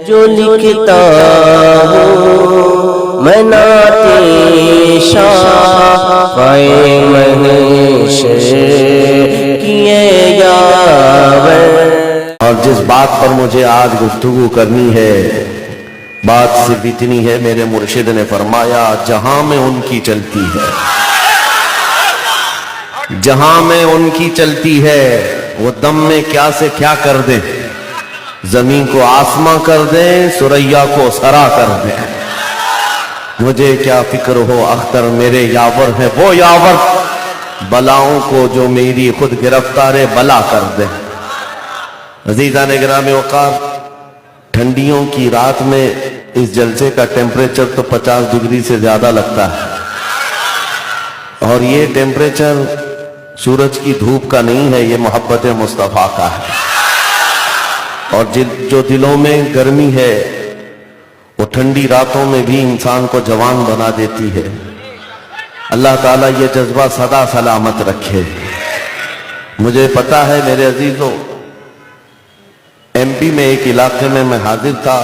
جو لکھتا ہوں میں نعتِ شافعِ محشر کیے یاور۔ اور جس بات پر مجھے آج گفتگو کرنی ہے، بات صرف اتنی ہے، میرے مرشد نے فرمایا جہاں میں ان کی چلتی ہے، جہاں میں ان کی چلتی ہے وہ دم میں کیا سے کیا کر دیں، زمین کو آسماں کر دیں، ثریا کو سرا کر دیں۔ مجھے کیا فکر ہو اختر میرے یاور ہے وہ یاور، بلاؤں کو جو میری خود گرفتار بلا کر دیں۔ عزیزان گرامی وقار، ٹھنڈیوں کی رات میں اس جلسے کا ٹیمپریچر تو 50 ڈگری سے زیادہ لگتا ہے، اور یہ ٹیمپریچر سورج کی دھوپ کا نہیں ہے، یہ محبت مصطفیٰ کا ہے۔ اور جو دلوں میں گرمی ہے وہ ٹھنڈی راتوں میں بھی انسان کو جوان بنا دیتی ہے۔ اللہ تعالیٰ یہ جذبہ سدا سلامت رکھے۔ مجھے پتا ہے میرے عزیزوں، ایم پی میں ایک علاقے میں حاضر تھا،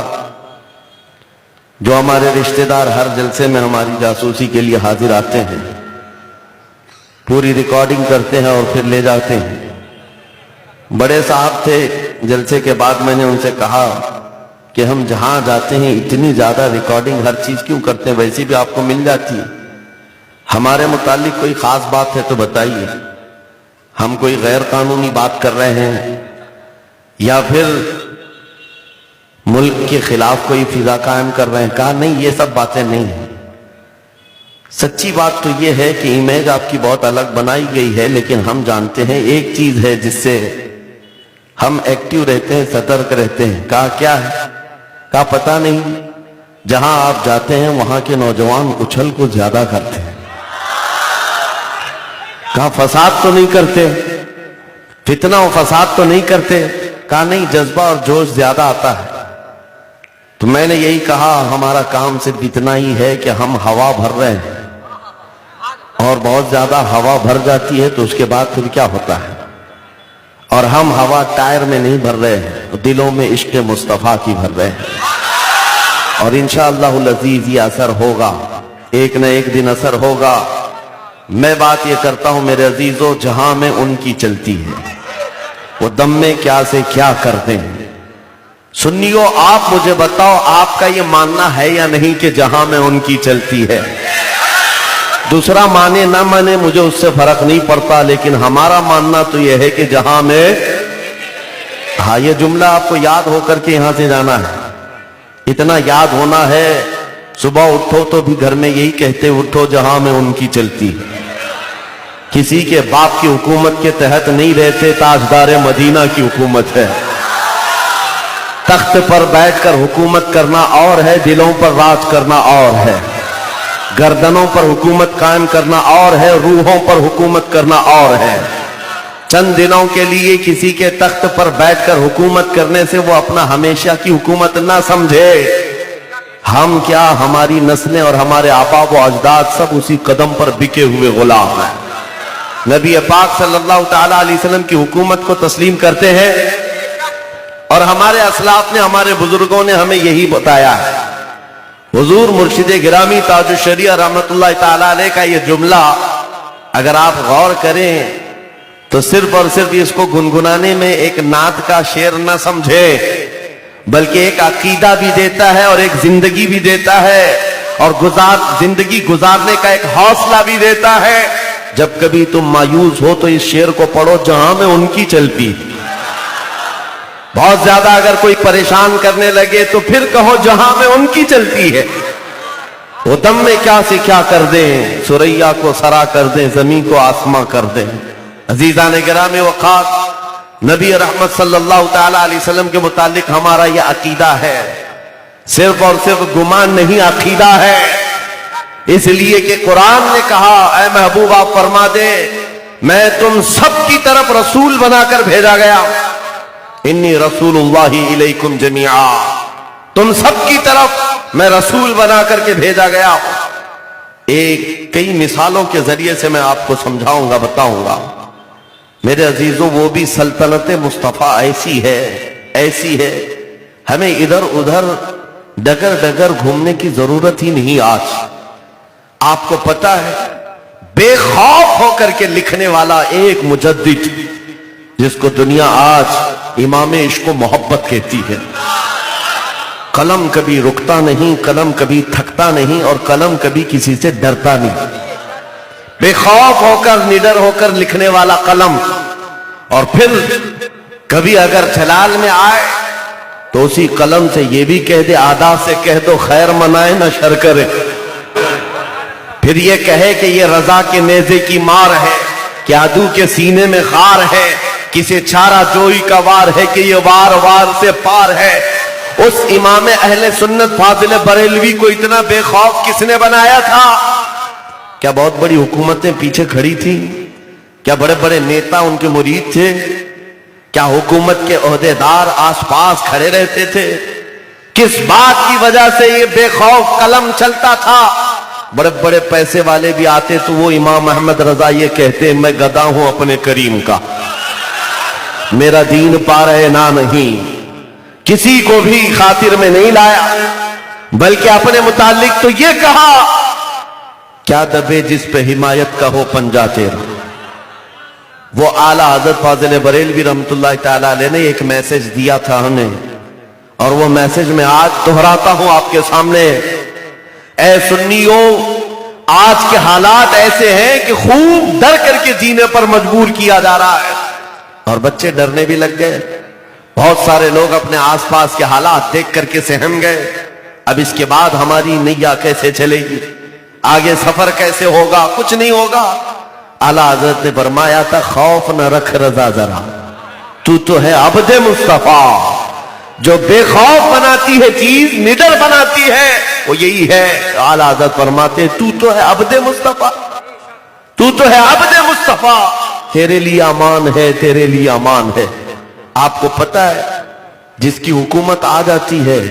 جو ہمارے رشتہ دار ہر جلسے میں ہماری جاسوسی کے لیے حاضر آتے ہیں، پوری ریکارڈنگ کرتے ہیں اور پھر لے جاتے ہیں۔ بڑے صاحب تھے، جلسے کے بعد میں نے ان سے کہا کہ ہم جہاں جاتے ہیں اتنی زیادہ ریکارڈنگ ہر چیز کیوں کرتے ہیں، ویسی بھی آپ کو مل جاتی ہے، ہمارے متعلق کوئی خاص بات ہے تو بتائیے، ہم کوئی غیر قانونی بات کر رہے ہیں یا پھر ملک کے خلاف کوئی فضا قائم کر رہے ہیں؟ کہا نہیں، یہ سب باتیں نہیں ہیں۔ سچی بات تو یہ ہے کہ امیج آپ کی بہت الگ بنائی گئی ہے، لیکن ہم جانتے ہیں ایک چیز ہے جس سے ہم ایکٹیو رہتے ہیں، سترک رہتے ہیں۔ کہا کیا ہے؟ کہا پتہ نہیں، جہاں آپ جاتے ہیں وہاں کے نوجوان اچھل کو زیادہ کرتے ہیں۔ کہا فساد تو نہیں کرتے، فتنہ و فساد تو نہیں کرتے؟ کہا نہیں، جذبہ اور جوش زیادہ آتا ہے۔ تو میں نے یہی کہا ہمارا کام صرف اتنا ہی ہے کہ ہم ہوا بھر رہے ہیں، اور بہت زیادہ ہوا بھر جاتی ہے تو اس کے بعد پھر کیا ہوتا ہے، اور ہم ہوا ٹائر میں نہیں بھر رہے ہیں، دلوں میں عشق مصطفیٰ کی بھر رہے ہیں، اور انشاءاللہ العزیز یہ اثر ہوگا، ایک نہ ایک دن اثر ہوگا۔ میں بات یہ کرتا ہوں میرے عزیزوں، جہاں میں ان کی چلتی ہے وہ دم میں کیا سے کیا کرتے ہیں۔ سنیو، آپ مجھے بتاؤ، آپ کا یہ ماننا ہے یا نہیں کہ جہاں میں ان کی چلتی ہے؟ دوسرا مانے نہ مانے مجھے اس سے فرق نہیں پڑتا، لیکن ہمارا ماننا تو یہ ہے کہ جہاں میں، ہاں یہ جملہ آپ کو یاد ہو کر کے یہاں سے جانا ہے، اتنا یاد ہونا ہے، صبح اٹھو تو بھی گھر میں یہی کہتے اٹھو جہاں میں ان کی چلتی ہے۔ کسی کے باپ کی حکومت کے تحت نہیں رہتے، تاجدار مدینہ کی حکومت ہے۔ تخت پر بیٹھ کر حکومت کرنا اور ہے، دلوں پر راج کرنا اور ہے، گردنوں پر حکومت قائم کرنا اور ہے، روحوں پر حکومت کرنا اور ہے۔ چند دنوں کے لیے کسی کے تخت پر بیٹھ کر حکومت کرنے سے وہ اپنا ہمیشہ کی حکومت نہ سمجھے۔ ہم کیا، ہماری نسلیں اور ہمارے آبا و اجداد سب اسی قدم پر بکے ہوئے غلام ہیں۔ نبی پاک صلی اللہ تعالیٰ علیہ وسلم کی حکومت کو تسلیم کرتے ہیں، اور ہمارے اسلاف نے، ہمارے بزرگوں نے ہمیں یہی بتایا ہے۔ حضور مرشد گرامی تاج الشریعہ رحمت اللہ تعالیٰ علیہ کا یہ جملہ اگر آپ غور کریں تو صرف اور صرف اس کو گنگنانے میں ایک نعت کا شعر نہ سمجھے، بلکہ ایک عقیدہ بھی دیتا ہے اور ایک زندگی بھی دیتا ہے، اور زندگی گزارنے کا ایک حوصلہ بھی دیتا ہے۔ جب کبھی تم مایوس ہو تو اس شعر کو پڑھو، جہاں میں ان کی چلتی۔ بہت زیادہ اگر کوئی پریشان کرنے لگے تو پھر کہو جہاں میں ان کی چلتی ہے، وہ دم میں کیا سے کیا کر دیں، ثریا کو سرا کر دیں، زمین کو آسماں کر دیں۔ عزیزان گرامی وقار، نبی رحمت صلی اللہ تعالیٰ علیہ وسلم کے متعلق ہمارا یہ عقیدہ ہے، صرف اور صرف گمان نہیں، عقیدہ ہے، اس لیے کہ قرآن نے کہا اے محبوب آپ فرما دے میں تم سب کی طرف رسول بنا کر بھیجا گیا، انی رسول اللہ الیکم جمیعا، تم سب کی طرف میں رسول بنا کر کے بھیجا گیا۔ کئی مثالوں کے ذریعے سے میں آپ کو سمجھاؤں گا، بتاؤں گا۔ میرے عزیزوں، وہ بھی سلطنت مصطفیٰ ایسی ہے हमें इधर उधर डगर डगर घूमने की जरूरत ही नहीं। आज आपको पता है, बेखौफ होकर के लिखने वाला एक मुजद्दिद, जिसको दुनिया आज इमाम इश्क व मोहब्बत कहती है, कलम कभी रुकता नहीं, कलम कभी थकता नहीं, और कलम कभी किसी से डरता नहीं। बेखौफ होकर, निडर होकर लिखने वाला कलम। और फिर कभी अगर जलाल में आए तो उसी कलम से ये भी कह दे, आदा से कह दो खैर मनाए न शर करे। फिर ये कहे कि ये रजा के नेज़े की मार है, कि आदू के सीने में खार है, किसे चारा जोई का वार है, कि ये वार वार से पार है। उस इमाम अहले सुन्नत फाजिल बरेलवी को इतना बेखौफ किसने बनाया था? क्या बहुत बड़ी हुकूमतें पीछे खड़ी थी? क्या बड़े बड़े नेता उनके मुरीद थे? क्या हुकूमत के ओहदेदार आसपास खड़े रहते थे? किस बात की वजह से ये बेखौफ कलम चलता था? बड़े बड़े पैसे वाले भी आते तो वो इमाम अहमद रजा ये कहते, मैं गदा हूं अपने करीम का, मेरा दीन पा रहे ना नहीं। किसी को भी खातिर में नहीं लाया, बल्कि अपने मुतालिक तो ये कहा, क्या दबे जिस पे हिमायत का हो पंजा तेरा। वो आला हज़रत फाजिल बरेलवी रहमतुल्लाह ताला अलैह ने एक मैसेज दिया था हमें, और वो मैसेज मैं आज दोहराता हूं आपके सामने। ऐ सुन्नियों, आज के हालात ऐसे हैं कि खूब डर करके जीने पर मजबूर किया जा रहा है, और बच्चे डरने भी लग गए। बहुत सारे लोग अपने आसपास के हालात देख करके सहम गए। अब इसके बाद हमारी नैया कैसे चलेगी, आगे सफर कैसे होगा? कुछ नहीं होगा। आला हज़रत ने फरमाया था, खौफ न रख रजा जरा, तू तो है अब्दे मुस्तफा। जो बेखौफ बनाती है चीज, निडर बनाती है, वो यही है। आला हज़रत फरमाते, तू तो है अब्दे मुस्तफा, तू तो है अब्दे मुस्तफा, तेरे लिए अमान है, तेरे लिए अमान है। आपको पता है, जिसकी हुकूमत आ जाती है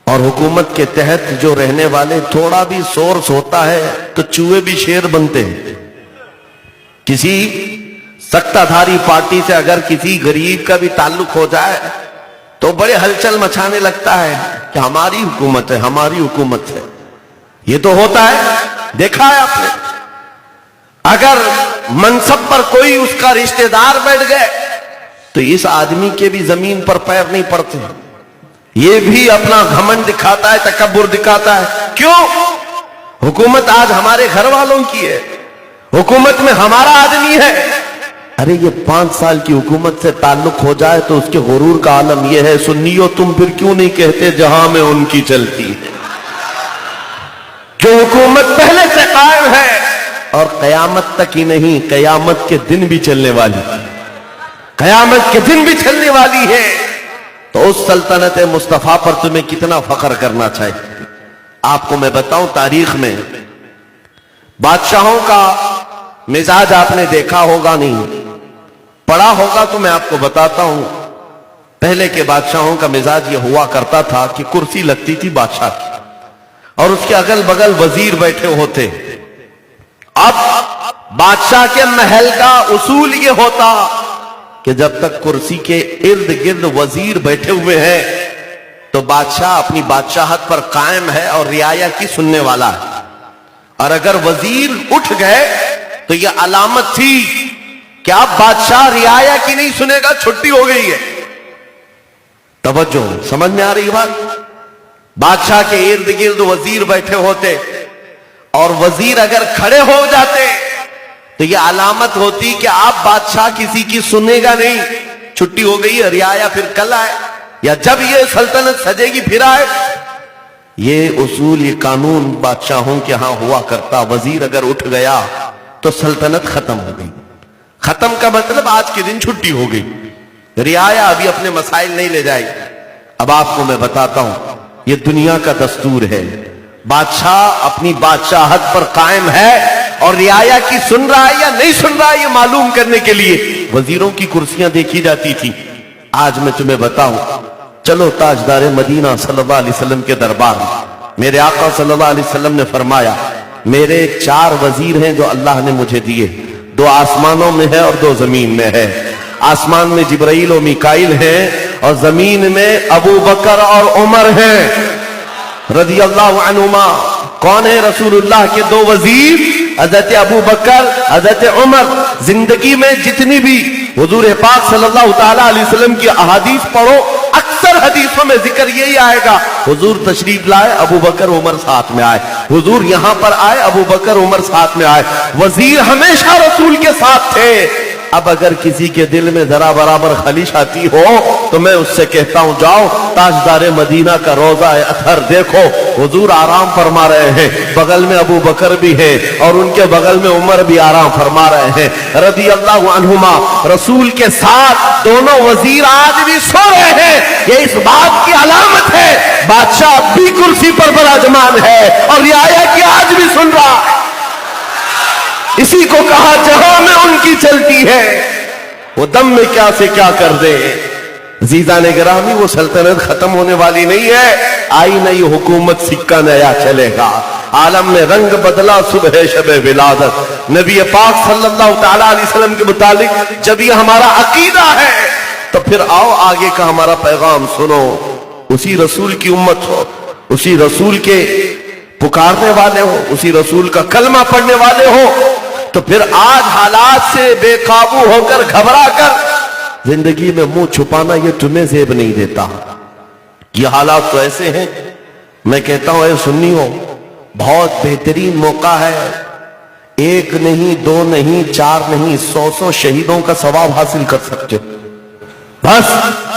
और हुकूमत के तहत जो रहने वाले, थोड़ा भी सोर्स होता है तो चूहे भी शेर बनते हैं। किसी सत्ताधारी पार्टी से अगर किसी गरीब का भी ताल्लुक हो जाए तो बड़े हलचल मचाने लगता है कि हमारी हुकूमत है, हमारी हुकूमत है। ये तो होता है, देखा है आपने। अगर मनसब पर कोई उसका रिश्तेदार बैठ गए तो इस आदमी के भी जमीन पर पैर नहीं पड़ते। ये भी अपना घमंड दिखाता है, तकब्बुर दिखाता है। क्यों? हुकूमत आज हमारे घर वालों की है, हुकूमत में हमारा आदमी है। अरे ये 5 साल की हुकूमत से ताल्लुक हो जाए तो उसके गुरूर का आलम यह है, सुन्नियों तुम फिर क्यों नहीं कहते जहां में उनकी चलती है? जो हुकूमत पहले से कायम है और कयामत तक ही नहीं, कयामत के दिन भी चलने वाली, कयामत के दिन भी चलने वाली है, तो उस सल्तनत मुस्तफा पर तुम्हें कितना फख्र करना चाहिए। आपको मैं बताऊं, तारीख में बादशाहों का मिजाज आपने देखा होगा, नहीं पढ़ा होगा, तो मैं आपको बताता हूं। पहले के बादशाहों का मिजाज यह हुआ करता था कि कुर्सी लगती थी बादशाह की, और उसके अगल बगल वजीर बैठे होते। अब बादशाह के महल का उसूल यह होता कि जब तक कुर्सी के इर्द गिर्द वजीर बैठे हुए हैं तो बादशाह अपनी बादशाहत पर कायम है और रियाया की सुनने वाला है। और अगर वजीर उठ गए तो यह अलामत थी कि अब बादशाह रियाया की नहीं सुनेगा, छुट्टी हो गई है। तवज्जो, समझ में आ रही बात? बादशाह के इर्द गिर्द वजीर बैठे होते, और वजीर अगर खड़े हो जाते तो यह अलामत होती कि आप बादशाह किसी की सुनेगा नहीं, छुट्टी हो गई है, रियाया फिर कल आए, या जब ये सल्तनत सजेगी फिर आए। ये उसूल, ये कानून बादशाहों के यहां हुआ करता। वजीर अगर उठ गया तो सल्तनत खत्म हो गई। खत्म का मतलब आज के दिन छुट्टी हो गई, रियाया अभी अपने मसाइल नहीं ले जाएगी। अब आपको मैं बताता हूं, ये दुनिया का दस्तूर है। बादशाह अपनी बादशाहत पर कायम है और रियाया की सुन रहा है या नहीं सुन रहा है, ये मालूम करने के लिए वजीरों की कुर्सियां देखी जाती थी। आज मैं तुम्हें बताऊं, चलो ताजदार मदीना सल्लल्लाहु अलैहि वसल्लम के दरबार में। मेरे आका सल्लल्लाहु अलैहि वसल्लम ने फरमाया, मेरे 4 वजीर हैं जो अल्लाह ने मुझे दिए, 2 आसमानों में है और 2 जमीन में है। आसमान में जिब्राइल और मिकाइल हैं और जमीन में अबू बकर और उमर हैं रज़ी अल्लाह अन्हुमा। कौन है रसूलुल्लाह के दो वजीर? हजरत अबू बकर, हजरत उमर। जिंदगी में जितनी भी हुजूर पाक सल्लल्लाहु ताला अलैहि वसल्लम की अहादीस पढ़ो, अक्सर हदीसों में जिक्र यही आएगा, हुजूर तशरीफ लाए, अबू बकर उमर साथ में आए। हुजूर यहां पर आए, अबू बकर उमर साथ में आए। वजीर हमेशा रसूल के साथ थे। अब अगर किसी के दिल में जरा बराबर खलिश आती हो तो मैं उससे कहता हूं, जाओ ताजदारे मदीना का रोजा अथर देखो, हुजूर आराम फरमा रहे हैं, बगल में अबू बकर भी है और उनके बगल में उमर भी आराम फरमा रहे हैं रज़ी अल्लाह अन्हुमा। रसूल के साथ दोनों वजीर आज भी सो रहे हैं। ये इस बात की अलामत है बादशाह अब भी कुर्सी पर विराजमान है और रियाया की आज भी सुन रहा है। इसी को कहा जहां में उनकी चलती है वो दम में क्या से क्या कर दे। जीजा ने गिरामी, वो सल्तनत खत्म होने वाली नहीं है, आई नई हुकूमत, सिक्का नया चलेगा। आलम में रंग बदला सुबह शब विलादत। नबी पाक सल्लल्लाहु ताला अलैहि वसल्लम के मुतालिक जब ये हमारा अकीदा है तो फिर आओ आगे का हमारा पैगाम सुनो। उसी रसूल की उम्मत हो, उसी रसूल के पुकारने वाले हो, उसी रसूल का कलमा पढ़ने वाले हो, तो फिर आज हालात से बेकाबू होकर घबरा कर जिंदगी में मुंह छुपाना ये तुम्हें जेब नहीं देता। ये हालात तो ऐसे हैं, मैं कहता हूं ऐ सुन्नी हो, बहुत बेहतरीन मौका है। एक नहीं, दो नहीं, चार नहीं, 100 शहीदों का सवाब हासिल कर सकते हो। बस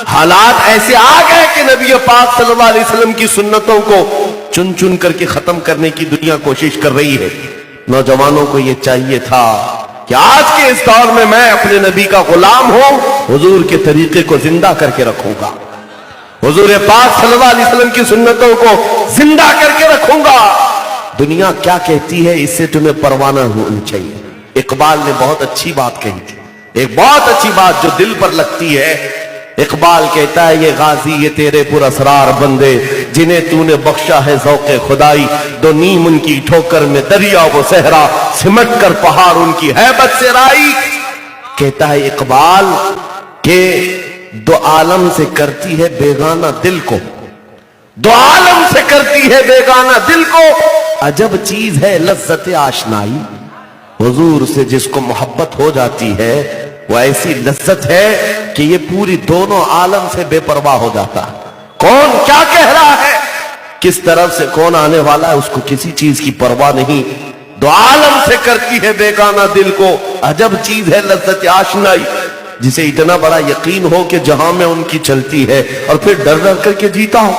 हालात ऐसे आ गए कि नबी पाक सल्लल्लाहु अलैहि वसल्लम की सुन्नतों को चुन चुन करके खत्म करने की दुनिया कोशिश कर रही है। नौजवानों को यह चाहिए था कि आज के इस दौर में मैं अपने नबी का गुलाम हूं, हुजूर के तरीके को जिंदा करके रखूंगा, हुजूर पाक सल्लल्लाहु अलैहि वसल्लम की सुन्नतों को जिंदा करके रखूंगा। दुनिया क्या कहती है इससे तुम्हें परवाह न होनी चाहिए। इकबाल ने बहुत अच्छी बात कही थी, एक बहुत अच्छी बात जो दिल पर लगती है। इकबाल कहता है, ये गाजी ये तेरे पुरअसरार बंदे जिन्हें तूने बख्शा है ज़ौक़े खुदाई, दो नीम उनकी ठोकर में दरिया वो सहरा, सिमट कर पहाड़ उनकी हैबत से राई। कहता है इकबाल के दो आलम से करती है बेगाना दिल को, दो आलम से करती है बेगाना दिल को, अजब चीज है लज्जत आशनाई। हुजूर से जिसको मोहब्बत हो जाती है वो ऐसी लज्जत है कि ये पूरी दोनों आलम से बेपरवाह हो जाता है। कौन क्या कह रहा है, किस तरफ से कौन आने वाला है, उसको किसी चीज की परवाह नहीं। दो आलम से करती है बेगाना दिल को, अजब चीज है लज्जत आशनाई। जिसे इतना बड़ा यकीन हो कि जहां में उनकी चलती है और फिर डर डर करके जीता हो,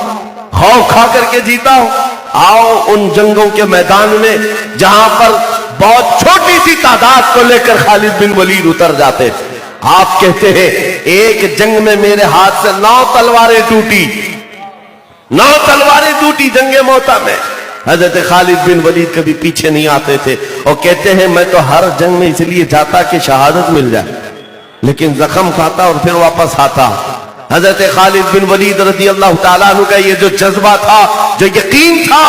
खौफ खा करके जीता हो। आओ उन जंगों के मैदान में जहां पर बहुत छोटी सी तादाद को लेकर खालिद बिन वलीद उतर जाते थे। आप कहते हैं एक जंग में मेरे हाथ से 9 तलवारें टूटी, 9 तलवारें टूटी जंगे मोता में। हजरत खालिद बिन वलीद कभी पीछे नहीं आते थे और कहते हैं मैं तो हर जंग में इसलिए जाता कि शहादत मिल जाए, लेकिन जख्म खाता और फिर वापस आता। हजरत खालिद बिन वलीद रज़ी अल्लाह ताला अन्हु का ये जो जज्बा था, जो यकीन था,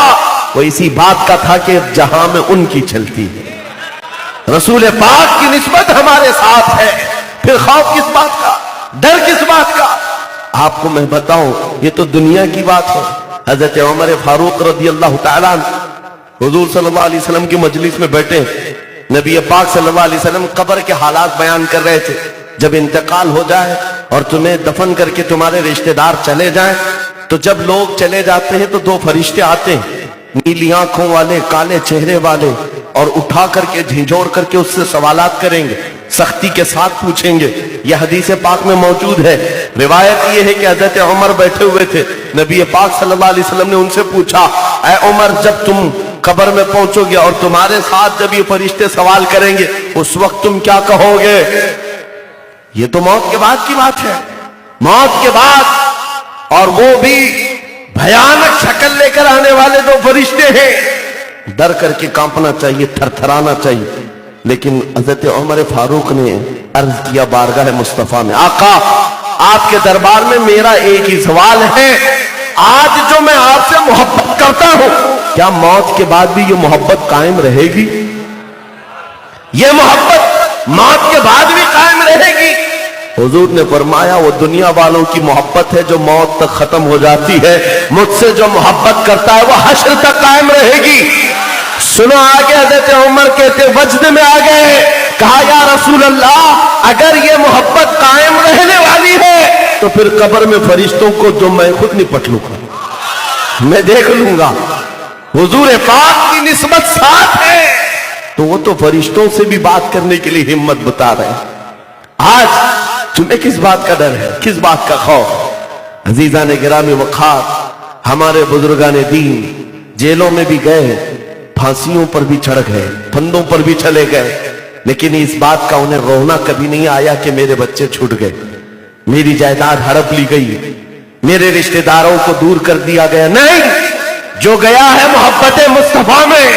वो इसी बात का था कि जहां में उनकी चलती है, रसूल पाक की निस्बत हमारे साथ है, फिर खौफ किस बात का, डर किस बात का। आपको मैं बताऊं, ये तो दुनिया की बात है। हजरत उमर फारूक रज़ी अल्लाह ताला अन्हु हुजूर सल्लल्लाहु अलैहि वसल्लम की मजलिस में बैठे, नबी पाक सल्लल्लाहु अलैहि वसल्लम कब्र के हालात बयान कर रहे थे। जब इंतकाल हो जाए और तुम्हें दफन करके तुम्हारे रिश्तेदार चले जाएं, तो जब लोग चले जाते हैं तो 2 फरिश्ते आते हैं, नीली आंखों वाले, काले चेहरे वाले, और उठा करके झिझोड़ करके उससे सवालात करेंगे, सख्ती के साथ पूछेंगे। यह हदीस पाक में मौजूद है। रिवायत यह है कि हजरत उमर बैठे हुए थे, नबी पाक सल्लल्लाहु अलैहि वसल्लम ने उनसे पूछा, ऐ उमर जब तुम कब्र में पहुंचोगे और तुम्हारे साथ जब ये फरिश्ते सवाल करेंगे उस वक्त तुम क्या कहोगे? ये तो मौत के बाद की बात है, मौत के बाद, और वो भी भयानक शक्ल लेकर आने वाले 2 फरिश्ते हैं। डर करके कांपना चाहिए, थरथराना चाहिए। लेकिन हजरत उमर फारूक ने अर्ज किया बारगाह मुस्तफा में, आका आपके दरबार में मेरा एक ही सवाल है, आज जो मैं आपसे मोहब्बत करता हूं, क्या मौत के बाद भी ये मोहब्बत कायम रहेगी? ये मोहब्बत मौत के बाद भी कायम रहेगी? हुजूर ने फरमाया वो दुनिया वालों की मोहब्बत है जो मौत तक खत्म हो जाती है, मुझसे जो मोहब्बत करता है वो हश्र तक कायम रहेगी। सुनो आगे, हज़रत उमर कहते वजद में आ गए, कहा या रसूल अल्लाह अगर ये मोहब्बत कायम रहने वाली है तो फिर कब्र में फरिश्तों को जो मैं खुद निपट लूंगा, मैं देख लूंगा। हुजूर पाक की निस्बत साथ है तो वो तो फरिश्तों से भी बात करने के लिए हिम्मत बता रहे हैं। आज तुम्हें किस बात का डर है, किस बात का खौफ? अजीजान गिरामी वक़ार, हमारे बुजुर्गान दीन जेलों में भी गए, फांसियों पर भी चढ़ गए, फंदों पर भी चले गए, लेकिन इस बात का उन्हें रोना कभी नहीं आया कि मेरे बच्चे छूट गए, मेरी जायदाद हड़प ली गई, मेरे रिश्तेदारों को दूर कर दिया गया। नहीं, जो गया है मोहब्बत मुस्तफा में,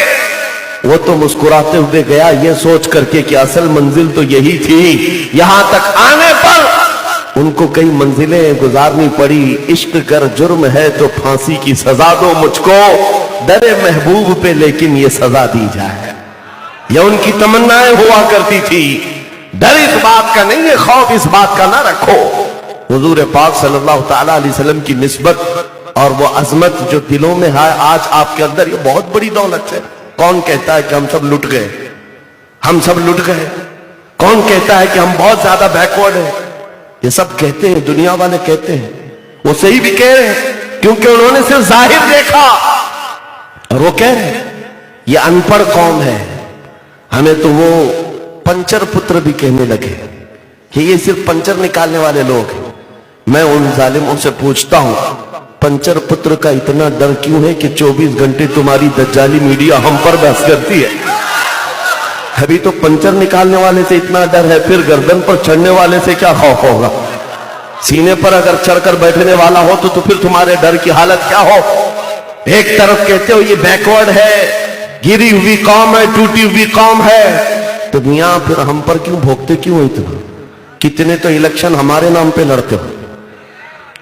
वो तो मुस्कुराते हुए गया ये सोच करके कि असल मंजिल तो यही थी। यहां तक आने पर उनको कई मंजिलें गुजारनी पड़ी। इश्क कर जुर्म है तो फांसी की सजा दो मुझको, डरे महबूब पे लेकिन ये सजा दी जाए, यह उनकी तमन्नाएं हुआ करती थी। डर इस बात का नहीं है, खौफ इस बात का ना रखो। हुजूर पाक सल्लल्लाहु तआला अलैहि वसल्लम की निस्बत और वो अजमत जो दिलों में है आज आपके अंदर, ये बहुत बड़ी दौलत है। कौन कहता है कि हम सब लुट गए, हम सब लुट गए? कौन कहता है कि हम बहुत ज्यादा बैकवर्ड हैं? ये सब कहते हैं, दुनिया वाले कहते हैं, वो सही भी कह रहे हैं क्योंकि उन्होंने सिर्फ जाहिर देखा। और वो कह रहे हैं ये अनपढ़ कौम है, हमें तो वो पंचर पुत्र भी कहने लगे कि ये सिर्फ पंचर निकालने वाले लोग हैं। मैं उन जालिमों से पूछता हूं, पंचर पुत्र का इतना डर क्यों है कि 24 घंटे तुम्हारी दज्जाली मीडिया हम पर बहस करती है? अभी तो पंचर निकालने वाले से इतना डर है, फिर गर्दन पर चढ़ने वाले से क्या खौफ होगा? सीने पर अगर चढ़कर बैठने वाला हो तो फिर तुम्हारे डर की हालत क्या हो? एक तरफ कहते हो ये बैकवर्ड है, गिरी हुई कौम है, टूटी हुई कौम है, तो मियां फिर हम पर क्यों भोगते क्यों इतना? कितने तो इलेक्शन हमारे नाम पे लड़ते हो,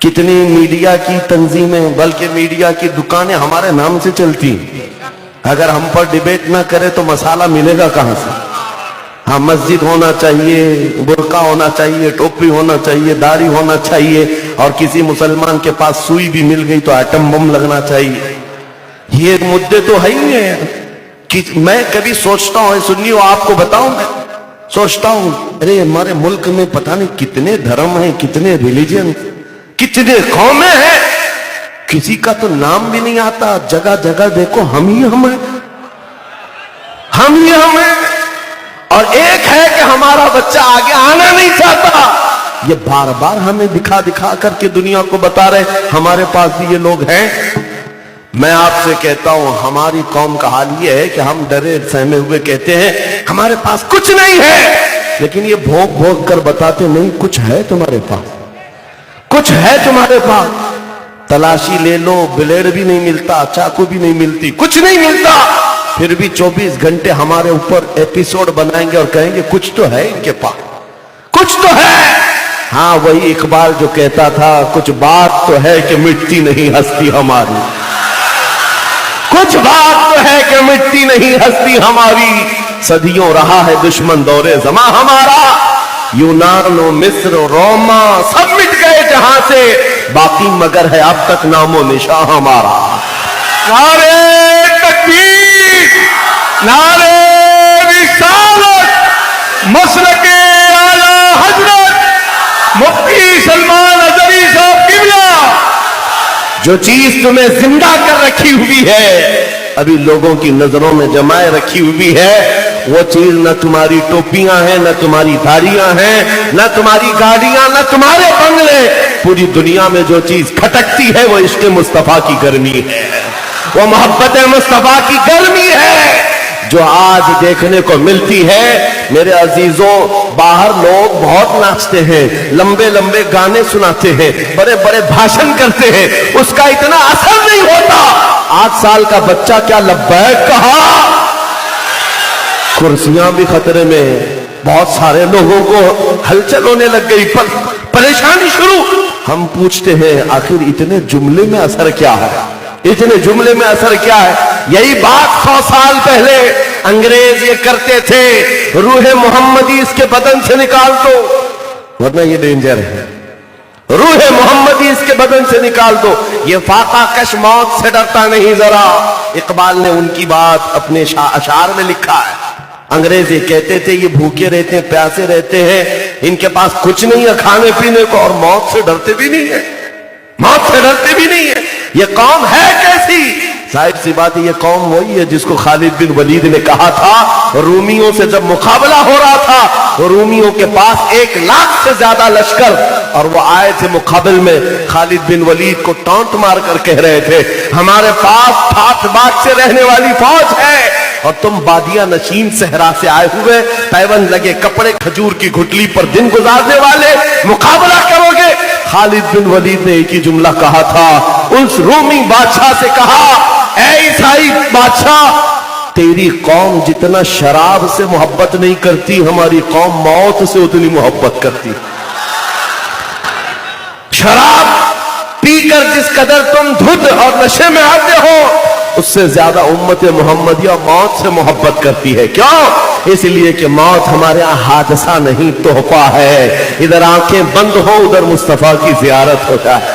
कितनी मीडिया की तंजीमें, बल्कि मीडिया की दुकानें हमारे नाम से चलती। अगर हम पर डिबेट ना करे तो मसाला मिलेगा कहां से? हाँ, मस्जिद होना चाहिए, बुर्का होना चाहिए, टोपी होना चाहिए, दाढ़ी होना चाहिए, और किसी मुसलमान के पास सुई भी मिल गई तो एटम बम लगना चाहिए। ये मुद्दे तो है ही है कि मैं कभी सोचता हूं, सुन्नी आपको बताऊं, मैं सोचता हूं अरे हमारे मुल्क में पता नहीं कितने धर्म हैं, कितने रिलीजन, कितने कौमें हैं, किसी का तो नाम भी नहीं आता। जगह जगह देखो हम ही हम हैं, हम ही हम हैं। और एक है कि हमारा बच्चा आगे आना नहीं चाहता। ये बार बार हमें दिखा दिखा करके दुनिया को बता रहे हमारे पास भी ये लोग हैं। मैं आपसे कहता हूं हमारी कौम का हाल ये है कि हम डरे सहमे हुए कहते हैं हमारे पास कुछ नहीं है, लेकिन ये भोग भोग कर बताते नहीं कुछ है तुम्हारे पास, कुछ है तुम्हारे पास। तलाशी ले लो, ब्लेड भी नहीं मिलता, चाकू भी नहीं मिलती, कुछ नहीं मिलता, फिर भी 24 घंटे हमारे ऊपर एपिसोड बनाएंगे और कहेंगे कुछ तो है इनके पास, कुछ तो है। हाँ, वही इकबाल जो कहता था कुछ बात तो है कि मिटती नहीं हस्ती हमारी, कुछ बात तो है कि मिटती नहीं हस्ती हमारी। सदियों रहा है दुश्मन दौरे ज़मा हमारा, यूनान और मिस्र और रोमा सब मिट गए जहां से, बाकी मगर है अब तक नामो निशा हमारा। नारे तकबीर, नारे रिसालत, मसलके आला हजरत मुफ्ती सलमान अज़हरी साहब किबला। जो चीज तुम्हें जिंदा कर रखी हुई है, अभी लोगों की नजरों में जमाए रखी हुई है, वो चीज न तुम्हारी टोपियां हैं, न तुम्हारी दाढ़ियां हैं, न तुम्हारी गाड़ियां, न तुम्हारे बंगले। पूरी दुनिया में जो चीज खटकती है वो इश्क़ मुस्तफा की गर्मी है, वो मोहब्बत मुस्तफा की गर्मी है जो आज देखने को मिलती है। मेरे अजीजों, बाहर लोग बहुत नाचते हैं, लंबे लंबे गाने सुनाते हैं, बड़े बड़े भाषण करते हैं, उसका इतना असर नहीं होता। 8 साल का बच्चा क्या लब्बैक कहा, कुर्सियां भी खतरे में, बहुत सारे लोगों को हलचल होने लग गई, परेशानी शुरू। हम पूछते हैं आखिर इतने जुमले में असर क्या है, इतने जुमले में असर क्या है? यही बात 100 साल पहले अंग्रेज ये करते थे, रूह मोहम्मदी इसके बदन से निकाल दो, वरना ये डेंजर है। रूह मोहम्मदी इसके बदन से निकाल दो, ये फाका कश मौत से डरता नहीं जरा। इकबाल ने उनकी बात अपने अशार में लिखा है। अंग्रेज ये कहते थे ये भूखे रहते हैं, प्यासे रहते हैं, इनके पास कुछ नहीं है खाने पीने को, और मौत से डरते भी नहीं है, मौत से डरते भी नहीं है। ये कौम है कैसी? जाहिर सी बात है ये कौम वही है जिसको खालिद बिन वलीद ने कहा था, रूमियों से जब मुकाबला हो रहा था तो रूमियों के पास 1 लाख से ज्यादा लश्कर, और वो आए थे मुकाबले में, खालिद बिन वलीद को टॉन्ट मार कर कह रहे थे हमारे पास ठाठ बाट से रहने वाली फौज है और तुम बादिया नशीन सहरा से आए हुए पैबंद लगे कपड़े खजूर की घुटली पर दिन गुजारने वाले मुकाबला करोगे। खालिद बिन वलीद ने एक ही जुमला कहा था, उस रूमी बादशाह से कहा, ऐ ईसाई बादशाह, तेरी कौम जितना शराब से मोहब्बत नहीं करती, हमारी कौम मौत से उतनी मोहब्बत करती। शराब पीकर जिस कदर तुम धुत और नशे में आते हो, उससे ज्यादा उम्मत मोहम्मदिया मौत से मोहब्बत करती है। क्यों? इसलिए कि मौत हमारे यहाँ हादसा नहीं, तोहफा है। इधर आंखें बंद हो, उधर मुस्तफा की जियारत हो जाए।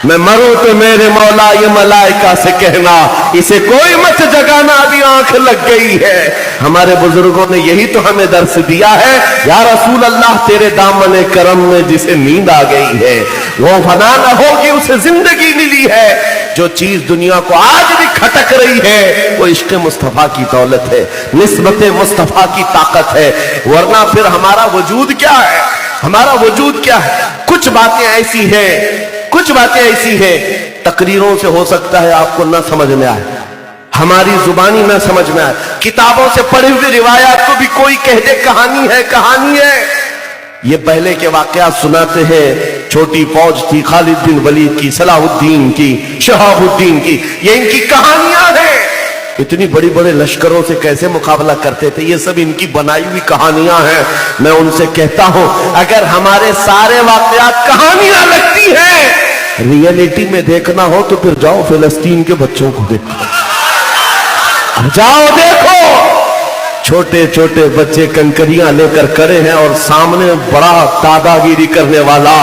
मैं मरूं तो मेरे मौला ये मलाइका से कहना, इसे कोई मत जगाना, अभी आंख लग गई है। हमारे बुजुर्गों ने यही तो हमें दर्श दिया है, या रसूल अल्लाह तेरे दामन करम में जिसे नींद आ गई है वो फना न होगी, उसे जिंदगी मिली है। जो चीज दुनिया को आज भी खटक रही है वो इश्क मुस्तफा की दौलत है, निस्बत मुस्तफा की ताकत है, वरना फिर हमारा वजूद क्या है? हमारा वजूद क्या है? कुछ बातें ऐसी हैं, कुछ बातें ऐसी हैं, तकरीरों से हो सकता है आपको ना समझ में आए, हमारी जुबानी ना समझ में आए, किताबों से पढ़ी हुई रिवायात को भी कोई कह दे कहानी है, कहानी है। ये पहले के वाकयात सुनाते हैं, छोटी फौज थी खालिद बिन वलीद की, सलाहुद्दीन की, शहाबुद्दीन की, ये इनकी कहानियां हैं। इतनी बड़ी बड़े लश्करों से कैसे मुकाबला करते थे, ये सब इनकी बनाई हुई कहानियां हैं। मैं उनसे कहता हूं, अगर हमारे सारे वाकयात कहानियां लगती हैं, रियलिटी में देखना हो तो फिर जाओ फिलिस्तीन के बच्चों को देखो, जाओ देखो, छोटे छोटे बच्चे कंकरियां लेकर खड़े हैं और सामने बड़ा दादागिरी करने वाला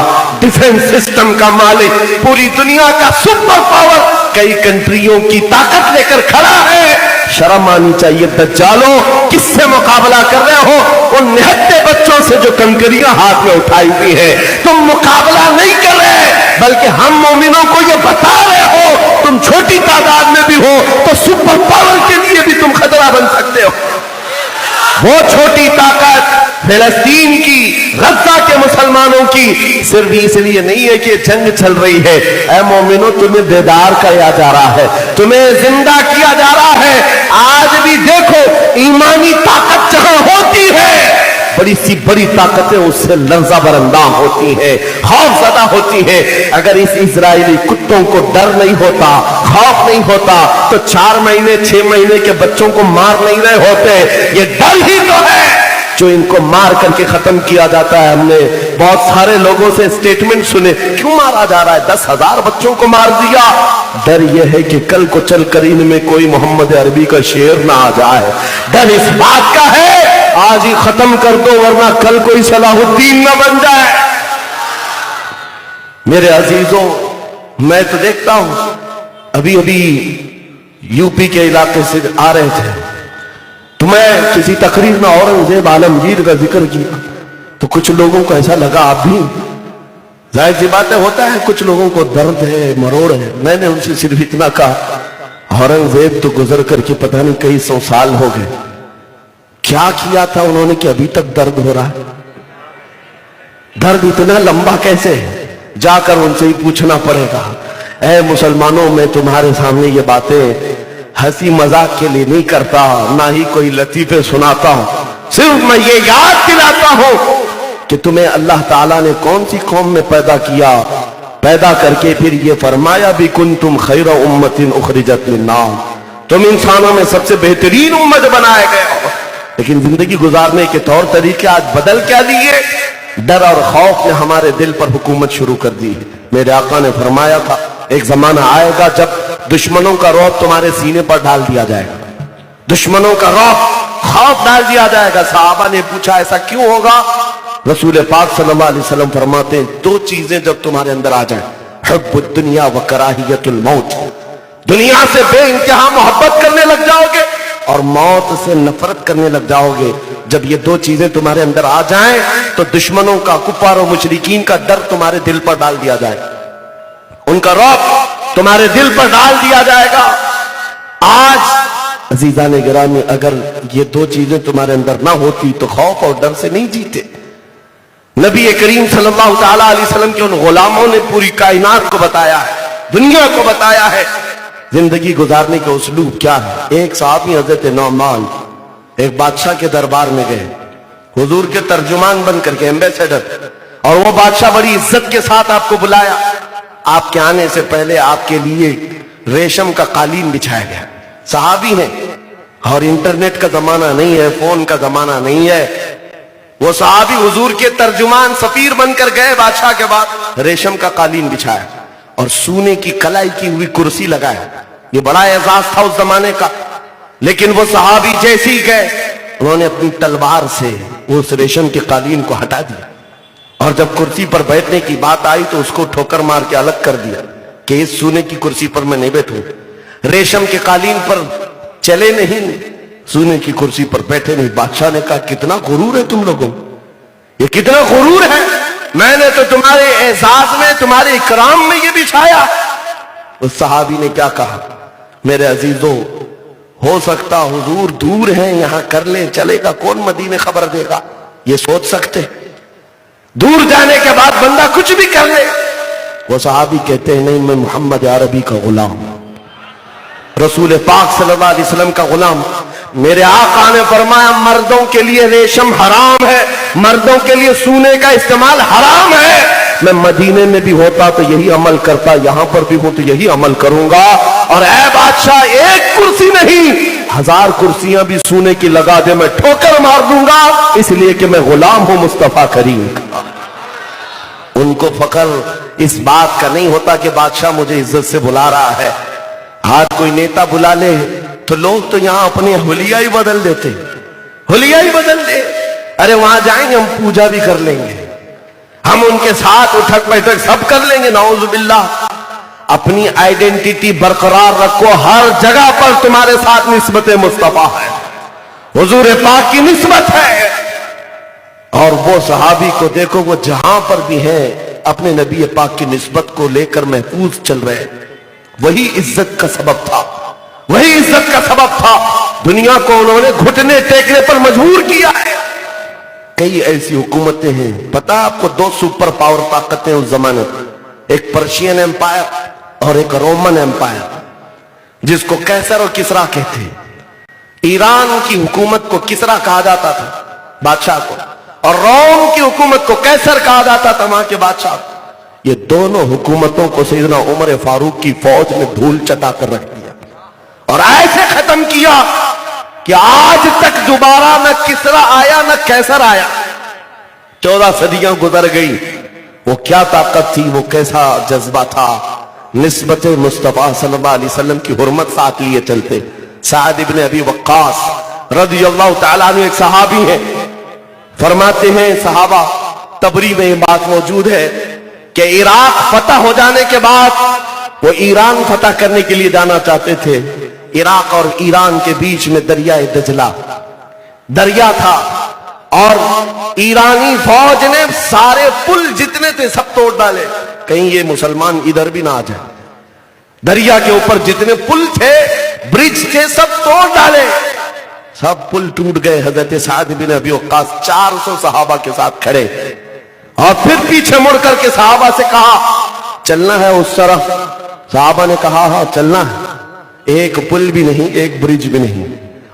डिफेंस सिस्टम का मालिक, पूरी दुनिया का सुपर पावर, कई कंट्रियों की ताकत लेकर खड़ा है। शर्म आनी चाहिए दज्जालों, किससे मुकाबला कर रहे हो? उन निहत्ते बच्चों से जो कंकरियां हाथ में उठाई हुई है। तुम मुकाबला नहीं कर रहे, बल्कि हम मोमिनों को ये बता रहे हो, तुम छोटी तादाद में भी हो तो सुपर पावर के लिए भी तुम खतरा बन सकते हो। वो छोटी ताकत फिलिस्तीन की, गजा के मुसलमानों की सिर्फ इसलिए नहीं है कि जंग चल रही है। ऐ मोमिनो, तुम्हें बेदार किया जा रहा है, तुम्हें जिंदा किया जा रहा है। आज भी देखो, ईमानी ताकत जहां होती है, बड़ी सी बड़ी ताकतें उससे लर्जा बरंदाम होती है, खौफजदा होती है। अगर इस इजरायली कुत्तों को डर नहीं होता, खौफ नहीं होता, तो 4 महीने 6 महीने के बच्चों को मार नहीं रहे होते। ये डर ही तो है जो इनको मार करके खत्म किया जाता है। हमने बहुत सारे लोगों से स्टेटमेंट सुने, क्यों मारा जा रहा है? 10,000 बच्चों को मार दिया। डर यह है कि कल को चलकर इनमें कोई मोहम्मद अरबी का शेर ना आ जाए। डर इस बात का है आज ही खत्म कर दो, वरना कल कोई सलाहुद्दीन ना बन जाए। मेरे अजीजों, मैं तो देखता हूं, अभी अभी यूपी के इलाके से आ रहे थे, तो मैं किसी तकरीर में औरंगजेब आलमगीर का जिक्र किया, तो कुछ लोगों को ऐसा लगा, आप भी, जाहिर सी बात होता है, कुछ लोगों को दर्द है, मरोड़ है। मैंने उनसे सिर्फ इतना कहा, औरंगजेब तो गुजर करके पता नहीं कई 100 साल हो गए, क्या किया था उन्होंने कि अभी तक दर्द हो रहा है? दर्द इतना लंबा कैसे है? जाकर उनसे ही पूछना पड़ेगा। ऐ मुसलमानों, मैं तुम्हारे सामने ये बातें हंसी मजाक के लिए नहीं करता, ना ही कोई लतीफे सुनाता हूं, सिर्फ मैं ये याद दिलाता हूं कि तुम्हें अल्लाह ताला ने कौन सी कौम में पैदा किया, पैदा करके फिर ये फरमाया भी कुंतुम खैरा उम्मतिन उखरिजत लिन्नास, तुम इंसानों में सबसे बेहतरीन उम्मत बनाए गए हो। लेकिन जिंदगी गुजारने के तौर तरीके आज बदल क्या दिए? डर और खौफ ने हमारे दिल पर हुकूमत शुरू कर दी है। मेरे आका ने फरमाया था, एक जमाना आएगा जब दुश्मनों का रौब तुम्हारे सीने पर डाल दिया जाएगा, दुश्मनों का रौब, खौफ डाल दिया जाएगा। सहाबा ने पूछा, ऐसा क्यों होगा? रसूल पाक सल्लल्लाहु अलैहि वसल्लम फरमाते हैं, दो चीजें जब तुम्हारे अंदर आ जाए, हुब्बुद दुनिया व कराहियतुल मौत, दुनिया से बेइंतहा मोहब्बत करने लग जाओगे और मौत से नफरत करने लग जाओगे। जब ये दो चीजें तुम्हारे अंदर आ जाएं तो दुश्मनों का, कुफार और मुशरिकीन का डर तुम्हारे दिल पर डाल दिया जाए, उनका रौब तुम्हारे दिल पर डाल दिया जाएगा। आज अजीजान गिरामी, अगर ये दो चीजें तुम्हारे अंदर ना होती तो खौफ और डर से नहीं जीते। नबी करीम सल्लल्लाहु ताला अलैहि वसल्लम के उन गुलामों ने पूरी कायनात को बताया है, दुनिया को बताया है जिंदगी गुजारने के उसलूब क्या है। एक साहबी हजरत नौमान एक बादशाह के दरबार में गए, हुजूर के तर्जुमान बन करके, एम्बेसडर, और वो बादशाह बड़ी इज्जत के साथ आपको बुलाया। आपके आने से पहले आपके लिए रेशम का कालीन बिछाया गया। सहाबी हैं और इंटरनेट का जमाना नहीं है, फोन का जमाना नहीं है। वो सहाबी हुजूर के तर्जुमान सफीर बनकर गए, बादशाह के बाद रेशम का कालीन बिछाया और सोने की कलाई की हुई कुर्सी लगाया। ये बड़ा एजाज था उस जमाने का। लेकिन वो सहाबी जैसे ही गए, उन्होंने अपनी तलवार से उस रेशम के कालीन को हटा दिया और जब कुर्सी पर बैठने की बात आई तो उसको ठोकर मार के अलग कर दिया कि इस सोने की कुर्सी पर मैं नहीं बैठूं, रेशम के कालीन पर चले नहीं, सोने की कुर्सी पर बैठे नहीं। बादशाह ने कहा, कितना गुरूर है तुम लोगों, ये कितना गुरूर है, मैंने तो तुम्हारे एजाज में, तुम्हारे इकराम में ये बिछाया। उस सहाबी ने क्या कहा, मेरे अजीजों, हो सकता हुजूर दूर हैं, यहां कर ले, चलेगा, कौन मदीने खबर देगा, ये सोच सकते। दूर जाने के बाद बंदा कुछ भी कर ले। वो सहाबी कहते हैं, नहीं, मैं मोहम्मद अरबी का गुलाम, रसूल पाक सल्लल्लाहु अलैहि वसल्लम का गुलाम। मेरे आका ने फरमाया, मर्दों के लिए रेशम हराम है, मर्दों के लिए सोने का इस्तेमाल हराम है। मैं मदीने में भी होता तो यही अमल करता, यहां पर भी हूं तो यही अमल करूंगा। और ऐ बादशाह, एक कुर्सी नहीं, 1000 कुर्सियां भी सोने की लगा दे, मैं ठोकर मार दूंगा, इसलिए कि मैं गुलाम हूं मुस्तफा करीम का। उनको फख्र इस बात का नहीं होता कि बादशाह मुझे इज्जत से बुला रहा है। आज कोई नेता बुला ले तो लोग तो यहां अपने हुलिया ही बदल देते, हुलिया ही बदल दे। अरे वहां जाएंगे, हम पूजा भी कर लेंगे, हम उनके साथ उठक बैठक सब कर लेंगे, नाउजुबिल्लाह। अपनी आइडेंटिटी बरकरार रखो, हर जगह पर तुम्हारे साथ निस्बत मुस्तफा है, हुजूर पाक की निस्बत है। और वो सहाबी को देखो, वो जहां पर भी है अपने नबी पाक की निस्बत को लेकर महफूज चल रहे। वही इज्जत का सबब था, वही इज्जत का सबब था। दुनिया को उन्होंने घुटने टेकने पर मजबूर किया है। कई ऐसी हुकूमतें हैं, पता आपको, 2 सुपर पावर ताकतें उस जमाने, एक पर्शियन एम्पायर और एक रोमन एम्पायर, जिसको कैसर और किसरा कहते हैं। ईरान की हुकूमत को किसरा कहा जाता था, बादशाह को, और रोम की हुकूमत को कैसर कहा जाता था, वहां के बादशाह को। ये दोनों हुकूमतों को सैयदना उमर फारूक की फौज ने धूल चटा कर रख दिया और ऐसे खत्म किया कि आज तक दोबारा न किसरा आया न कैसर आया। 14 सदियां गुजर गई। वो क्या ताकत थी, वो कैसा जज्बा था, निस्बत मुस्तफा सल्लल्लाहु अलैहि वसल्लम की हुर्मत साथ लिए चलते। साद इब्न अबी वक्कास रज़ियल्लाहु ताला अन्हु एक सहाबी हैं, फरमाते हैं, सहाबा तबरी में ये बात मौजूद है कि इराक फतह हो जाने के बाद वो ईरान फतह करने के लिए जाना चाहते थे। इराक और ईरान के बीच में दरियाए दजला दरिया था और ईरानी फौज ने सारे पुल जितने थे सब तोड़ डाले, कहीं ये मुसलमान इधर भी ना आ जाए। दरिया के ऊपर जितने पुल थे, ब्रिज थे, सब तोड़ डाले, सब पुल टूट गए। हजरत साद बिन अबी वक्कास 400 सहाबा के साथ खड़े और फिर पीछे मुड़ करके सहाबा से कहा, चलना है उस तरफ। सहाबा ने कहा, हाँ चलना है। एक पुल भी नहीं, एक ब्रिज भी नहीं,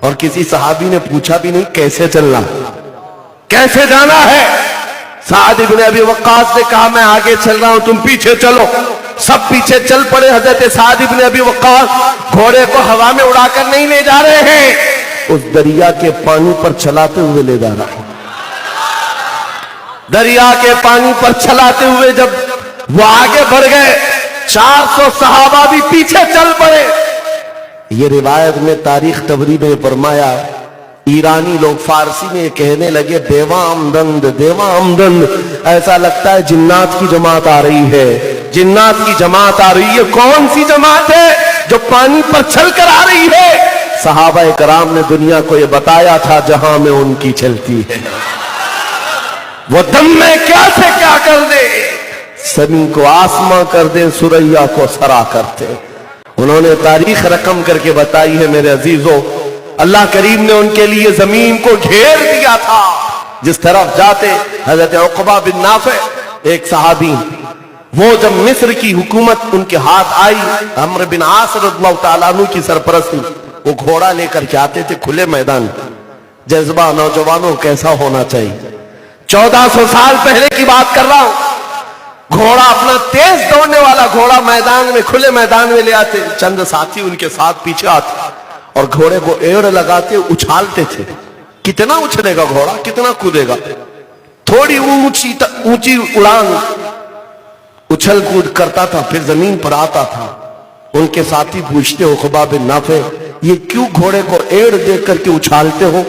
और किसी सहाबी ने पूछा भी नहीं कैसे चलना, कैसे जाना है। साद इब्न अबी वक्कास ने कहा, मैं आगे चल रहा हूं, तुम पीछे चलो। सब पीछे चल पड़े। हजरत साद इब्न अबी वक्कास घोड़े को हवा में उड़ाकर नहीं ले जा रहे हैं, उस दरिया के पानी पर चलाते हुए ले जा रहा है। दरिया के पानी पर चलाते हुए जब वो आगे बढ़ गए, 400 सहाबा भी पीछे चल पड़े। ये रिवायत में तारीख तबरी में फरमाया, ईरानी लोग फारसी में ये कहने लगे देवा आमदंद, देवा आमदंद। ऐसा लगता है जिन्नात की जमात आ रही है, जिन्नात की जमात आ रही है। कौन सी जमात है जो पानी पर चल कर आ रही है? सहाबा कराम ने दुनिया को ये बताया था जहां में उनकी चलती है, वो दम में क्या से क्या कर दे, समी को आसमां कर दे, सुरैया को सरा करते। उन्होंने तारीख रकम करके बताई है मेरे अजीजों। अल्लाह करीम ने उनके लिए जमीन को घेर दिया था, जिस तरफ जाते। हजरत उक़बा बिन नाफ़े एक सहाबी, वो जब मिस्र की हुकूमत उनके हाथ आई, अम्र बिन आस रज़ियल्लाहु ताला अन्हु की सरपरस्ती, वो घोड़ा लेकर के आते थे खुले मैदान। जज्बा नौजवानों कैसा होना चाहिए। 1400 साल पहले की बात कर रहा हूं। घोड़ा अपना तेज दौड़ने वाला घोड़ा मैदान में, खुले मैदान में ले आते, चंद साथी उनके साथ पीछे आते और घोड़े को एड़ लगाते उछालते थे। कितना उछलेगा घोड़ा, कितना कूदेगा। थोड़ी ऊंची उड़ान उछल कूद करता था, फिर जमीन पर आता था। उनके साथी पूछते उक़बा बिन नाफ़े, ये क्यों घोड़े को एड़ दे करके उछालते हो,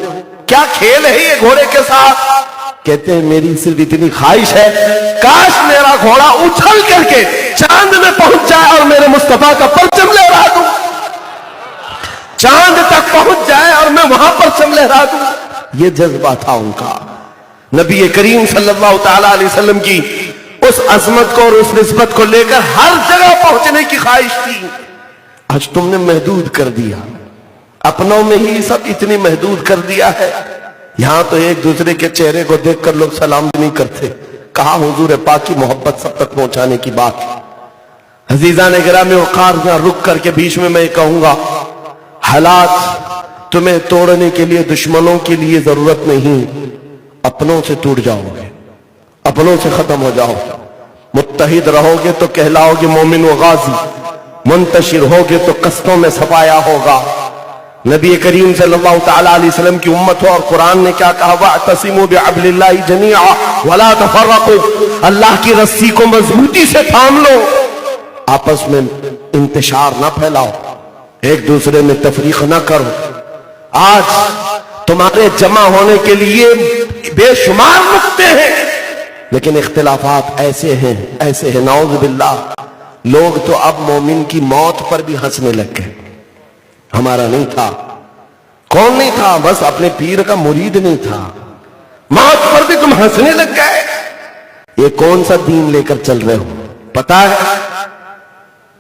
क्या खेल है ये घोड़े के साथ? कहते हैं मेरी सिर्फ इतनी ख्वाहिश है, काश मेरा घोड़ा उछल करके चांद में पहुंच जाए और मेरे मुस्तफा का परचम लहरा दूं, चांद तक पहुंच जाए और मैं वहां परचम लहरा दूं। ये जज्बा था उनका। नबी करीम सल्लल्लाहु ताला अलैहि वसल्लम की उस अजमत को और उस निस्बत को लेकर हर जगह पहुंचने की ख्वाहिश थी। आज तुमने महदूद कर दिया, अपनों में ही सब इतनी महदूद कर दिया है। यहां तो एक दूसरे के चेहरे को देखकर लोग सलाम भी नहीं करते। कहा हुजूर पाक की मोहब्बत सब तक पहुंचाने की बात। अजीजा ने गिरामी वक़ार यहां रुक करके बीच में मैं कहूंगा, हालात तुम्हें तोड़ने के लिए, दुश्मनों के लिए जरूरत नहीं, अपनों से टूट जाओगे, अपनों से खत्म हो जाओ। मुत्तहिद रहोगे तो कहलाओगे मोमिन व गाजी, मुंतशिर होगे तो कस्तों में सफाया होगा। नबी करीम सल्लल्लाहु ताला अलैहि वसल्लम की उम्मत हो और कुरान ने क्या कहा, वअतसिमू बिहब्लिल्लाहि जमीआ वला तफर्रकू, अल्लाह की रस्सी को मजबूती से थाम लो, आपस में इंतशार ना फैलाओ, एक दूसरे में तफरीक ना करो। आज तुम्हारे जमा होने के लिए बेशुमार नुक्ते हैं, लेकिन इख्तिलाफात ऐसे हैं नाउज़ बिल्लाह। लोग तो अब मोमिन की मौत पर भी हंसने लग गए। हमारा नहीं था, कौन नहीं था, बस अपने पीर का मुरीद नहीं था, मौत पर भी तुम हंसने लग गए। ये कौन सा दीन लेकर चल रहे हो? पता है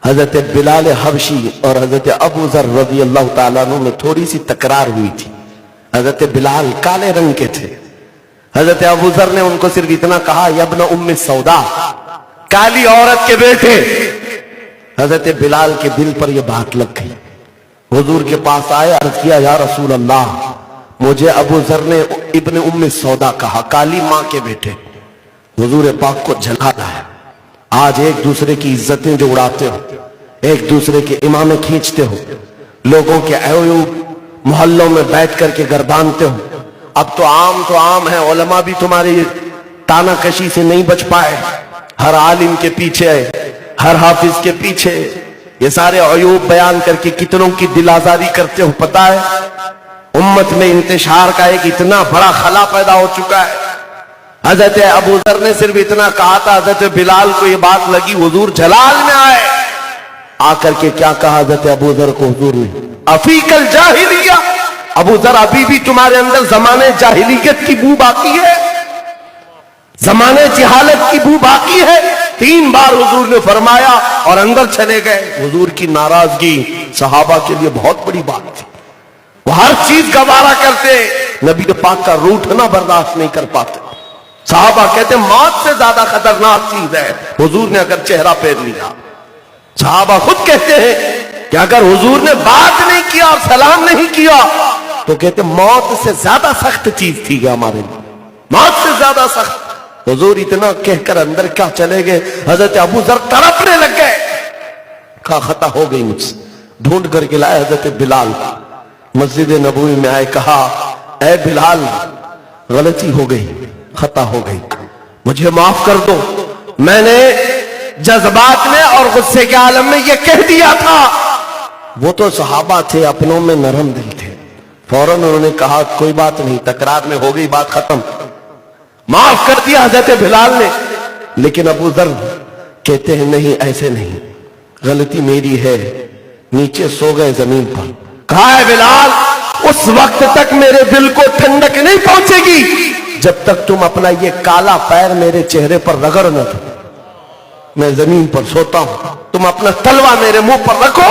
हजरत बिलाल हबशी और हजरत अबू ज़र रज़ियल्लाहु ताला अन्हु में थोड़ी सी तकरार हुई थी। हजरत बिलाल काले रंग के थे, हजरत अबू ज़र ने उनको सिर्फ इतना कहा, यब्न उम्मे सौदा, काली औरत के बेटे। हजरत बिलाल के दिल पर यह बात लग गई। हुजूर के पास आए, अर्ज किया, या रसूल अल्लाह, मुझे अबू ज़र ने इब्न उम्मे सौदा कहा, काली माँ के बेटे। हुजूर पाक को जला है। आज एक दूसरे की इज्जतें जो उड़ाते हो, एक दूसरे के इमामे खींचते हो, लोगों के अयूब मोहल्लों में बैठ करके गर्दानते हो। अब तो आम है, उलमा भी तुम्हारी तानाकशी से नहीं बच पाए। हर आलिम के पीछे, हर हाफिज के पीछे ये सारे अयूब बयान करके कितनों की दिल आजारी करते हो। पता है उम्मत में इंतशार का एक इतना बड़ा खला पैदा हो चुका है। हजरत अबू ज़र ने सिर्फ इतना कहा था, हजरत बिलाल को ये बात लगी, हुजूर जलाल में आए। आकर के क्या कहा हजरत अबू ज़र को हुजूर ने, अफीकल जाहिलिया, अबू ज़र अभी भी तुम्हारे अंदर जमाने जाहिलियत की बू बाकी है, जमाने जहालत की बू बाकी है। 3 बार हुजूर ने फरमाया और अंदर चले गए। हुजूर की नाराजगी सहाबा के लिए बहुत बड़ी बात थी। वो हर चीज गवारा करते, नबी पाक का रूठना बर्दाश्त नहीं कर पाते। सहाबा कहते मौत से ज्यादा खतरनाक चीज है हुजूर ने अगर चेहरा फेर लिया। सहाबा खुद कहते हैं कि अगर हुजूर ने बात नहीं किया और सलाम नहीं किया तो कहते मौत से ज्यादा सख्त चीज थी हमारे लिए, मौत से ज्यादा सख्त। हुजूर इतना कहकर अंदर क्या चले गए, हजरत अबू ज़र तड़पने लग गए। कहा खता हो गई मुझसे। ढूंढ करके लाए हजरत बिलाल, मस्जिद नबवी में आए, कहा ऐ बिलाल गलती हो गई, खता हो गई, मुझे माफ कर दो, मैंने जज्बात में और गुस्से के आलम में यह कह दिया था। वो तो सहाबा थे, अपनों में नरम दिल थे, फौरन उन्होंने कहा कोई बात नहीं, तकरार में हो गई बात खत्म, माफ कर दिया हजरत बिलाल ने। लेकिन अबू जर कहते हैं नहीं, ऐसे नहीं, गलती मेरी है। नीचे सो गए जमीन पर। कहा है बिलाल, उस वक्त तक मेरे दिल को ठंडक नहीं पहुंचेगी जब तक तुम अपना ये काला पैर मेरे चेहरे पर रगड़ न दो। मैं जमीन पर सोता हूं, तुम अपना तलवा मेरे मुंह पर रखो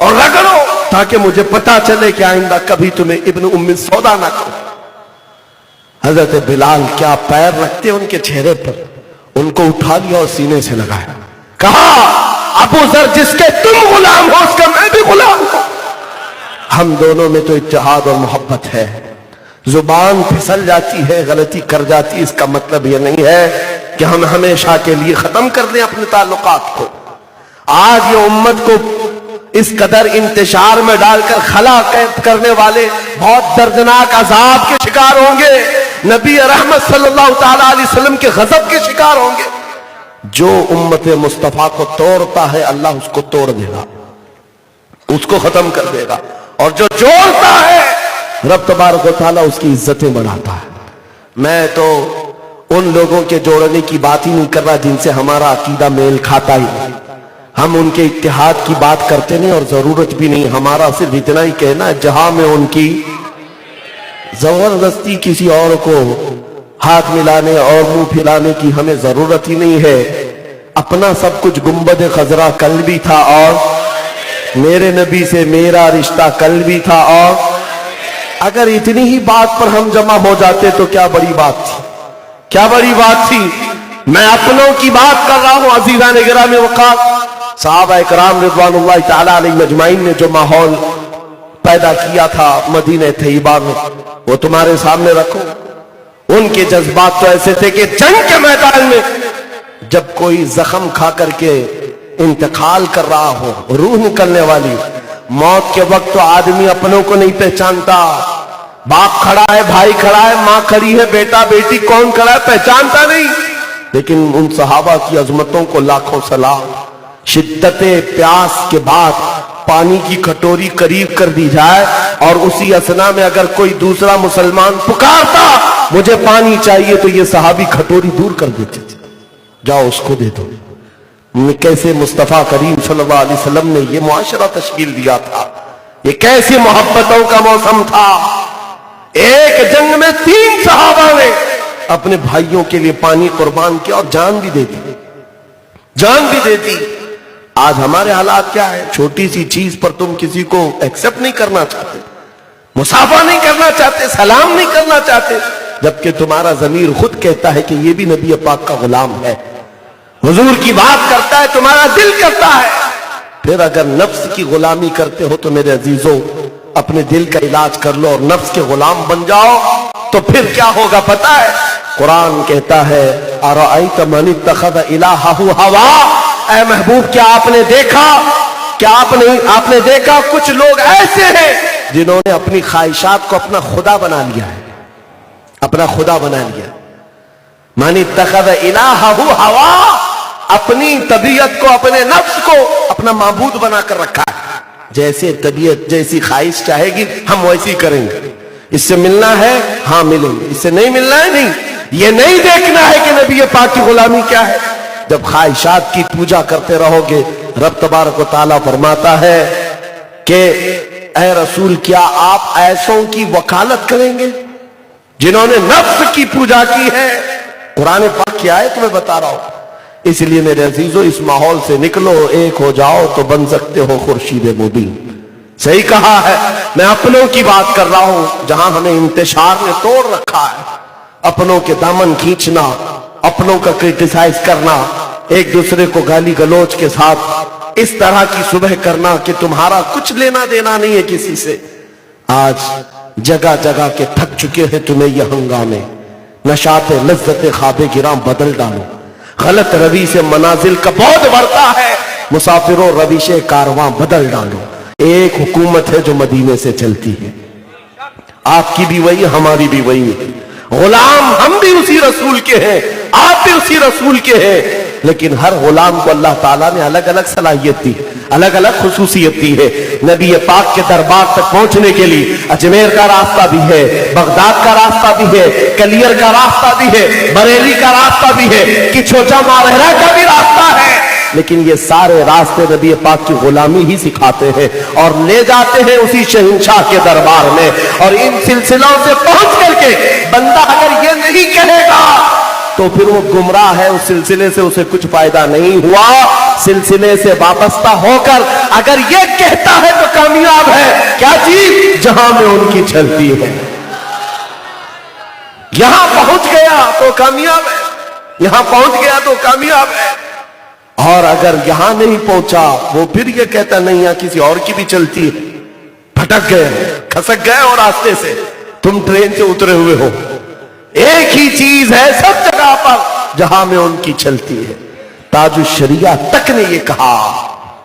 और रगड़ो, ताकि मुझे पता चले कि आइंदा कभी तुम्हें इब्न उम्मी सौदा ना करो। हजरत बिलाल क्या पैर रखते उनके चेहरे पर, उनको उठा लिया और सीने से लगाया। कहा अबू जर, जिसके तुम गुलाम हो उसका मैं भी गुलाम हूं। हम दोनों में तो इत्तेहाद और मोहब्बत है। जुबान फिसल जाती है, गलती कर जाती है, इसका मतलब यह नहीं है कि हम हमेशा के लिए खत्म कर दें अपने ताल्लुकात को। आज ये उम्मत को इस कदर इंतशार में डालकर खला कैद करने वाले बहुत दर्दनाक अजाब के शिकार होंगे, नबी रहमत सल्लल्लाहु ताला अलैहि वसल्लम के गजब के शिकार होंगे। जो उम्मत मुस्तफा को तोड़ता है अल्लाह उसको तोड़ देगा, उसको खत्म कर देगा, और जो जोड़ता है रब तबारक व तआला उसकी इज्जतें बढ़ाता है। मैं तो उन लोगों के जोड़ने की बात ही नहीं कर रहा जिनसे हमारा अकीदा मेल खाता ही नहीं। हम उनके इत्तेहाद की बात करते नहीं और जरूरत भी नहीं। हमारा सिर्फ इतना ही कहना है, जहां में उनकी जबरदस्ती किसी और को हाथ मिलाने और मुंह फिराने की हमें जरूरत ही नहीं है। अपना सब कुछ गुंबद खजरा कल भी था और मेरे नबी से मेरा रिश्ता कल भी था, और अगर इतनी ही बात पर हम जमा हो जाते तो क्या बड़ी बात थी, क्या बड़ी बात थी। मैं अपनों की बात कर रहा हूं। अज़ीज़ान गिरामी वक़ार, सहाबा इकराम रिज़वानुल्लाहि तआला अलैहिम अजमाइन ने जो माहौल पैदा किया था मदीने तैयबा में, वो तुम्हारे सामने रखो। उनके जज्बात तो ऐसे थे कि जंग के मैदान में जब कोई जख्म खा करके इंतकाल कर रहा हो, रूह निकलने वाली, मौत के वक्त तो आदमी अपनों को नहीं पहचानता। बाप खड़ा है, भाई खड़ा है, माँ खड़ी है, बेटा बेटी कौन खड़ा है पहचानता नहीं। लेकिन उन सहाबा की अजमतों को लाखों सलाम। शिद्दते प्यास के बाद पानी की कटोरी करीब कर दी जाए और उसी असना में अगर कोई दूसरा मुसलमान पुकारता मुझे पानी चाहिए, तो ये सहाबी कटोरी दूर कर देते थे, जाओ उसको दे दो। कैसे मुस्तफा करीम सल्लल्लाहु अलैहि वसल्लम ने ये मुआशरा तश्कील दिया था, ये कैसी मोहब्बतों का मौसम था। एक जंग में 3 सहाबा ने अपने भाइयों के लिए पानी कुर्बान किया और जान भी दे दी, जान भी दे दी। आज हमारे हालात क्या है, छोटी सी चीज पर तुम किसी को एक्सेप्ट नहीं करना चाहते, मुसाफा नहीं करना चाहते, सलाम नहीं करना चाहते, जबकि तुम्हारा ज़मीर खुद कहता है कि ये भी नबी पाक का गुलाम है, हुजूर की बात करता है, तुम्हारा दिल करता है। फिर अगर नफ्स की गुलामी करते हो तो मेरे अजीजों अपने दिल का इलाज कर लो और नफ्स के गुलाम बन जाओ, तो फिर क्या होगा पता है। कुरान कहता है अराअयत मन इत्तखज़ इलाहहु हवा, ऐ महबूब क्या आपने देखा, क्या आपने देखा कुछ लोग ऐसे हैं जिन्होंने अपनी ख्वाहिशात को अपना खुदा बना लिया है, अपना खुदा बना लिया। मन इत्तखज़ इलाहहु हवा, अपनी तबीयत को, अपने नफ्स को अपना माबूद बनाकर रखा है। जैसे तबीयत जैसी ख्वाहिश चाहेगी हम वैसी करेंगे। इससे मिलना है, हाँ मिलेंगे, इससे नहीं मिलना है, नहीं। ये नहीं देखना है कि नबी पाक की गुलामी क्या है। जब ख्वाहिशात की पूजा करते रहोगे, रब तबारक व तआला फरमाता है कि ऐ रसूल क्या आप ऐसों की वकालत करेंगे जिन्होंने नफ्स की पूजा की है। कुरान पाक की आयत में बता रहा हूं। इसलिए मेरे अजीजों इस माहौल से निकलो, एक हो जाओ तो बन सकते हो खुर्शीद मुबीन। सही कहा है। मैं अपनों की बात कर रहा हूं, जहां हमें इंतशार ने तोड़ रखा है। अपनों के दामन खींचना, अपनों का क्रिटिसाइज करना, एक दूसरे को गाली गलौज के साथ इस तरह की सुबह करना कि तुम्हारा कुछ लेना देना नहीं है किसी से। आज जगह जगह के थक चुके हैं तुम्हें ये हंगामे। नशाते लज्जते ख्वाबे गिराम बदल डालो, गलत रवि से मनाजिल का बहुत बढ़ता है। मुसाफिरों रविशे कारवां बदल डालो। एक हुकूमत है जो मदीने से चलती है, आपकी भी वही, हमारी भी वही है। गुलाम हम भी उसी रसूल के हैं, आप भी उसी रसूल के हैं। لیکن ہر غلام کو اللہ تعالیٰ نے الگ الگ صلاحیت دی، الگ الگ خصوصیت دی ہے۔ نبی پاک کے دربار تک پہنچنے کے لیے اجمیر کا راستہ بھی ہے، بغداد کا راستہ بھی ہے، کلیر کا راستہ بھی ہے، بریلی کا راستہ بھی ہے، کچھوچا مارہرہ کا بھی راستہ ہے، لیکن یہ سارے راستے نبی پاک کی غلامی ہی سکھاتے ہیں اور لے جاتے ہیں اسی شہنشاہ کے دربار میں۔ اور ان سلسلوں سے پہنچ کر کے بندہ اگر یہ نہیں کہے گا تو پھر وہ گمراہ ہے، اس سلسلے سے اسے کچھ فائدہ نہیں ہوا۔ سلسلے سے وابستہ ہو کر اگر یہ کہتا ہے تو کامیاب ہے۔ کیا چیز؟ جہاں میں ان کی چلتی ہے، یہاں پہنچ گیا تو کامیاب ہے، یہاں پہنچ گیا تو کامیاب ہے۔ اور اگر یہاں نہیں پہنچا وہ پھر یہ کہتا نہیں یہاں کسی اور کی بھی چلتی ہے، بھٹک گئے، کھسک گئے اور راستے سے تم ٹرین سے اترے ہوئے ہو۔ ایک ہی چیز ہے سب جگہ پر، جہاں میں ان کی چلتی ہے۔ تاج الشریعہ تک نے یہ کہا،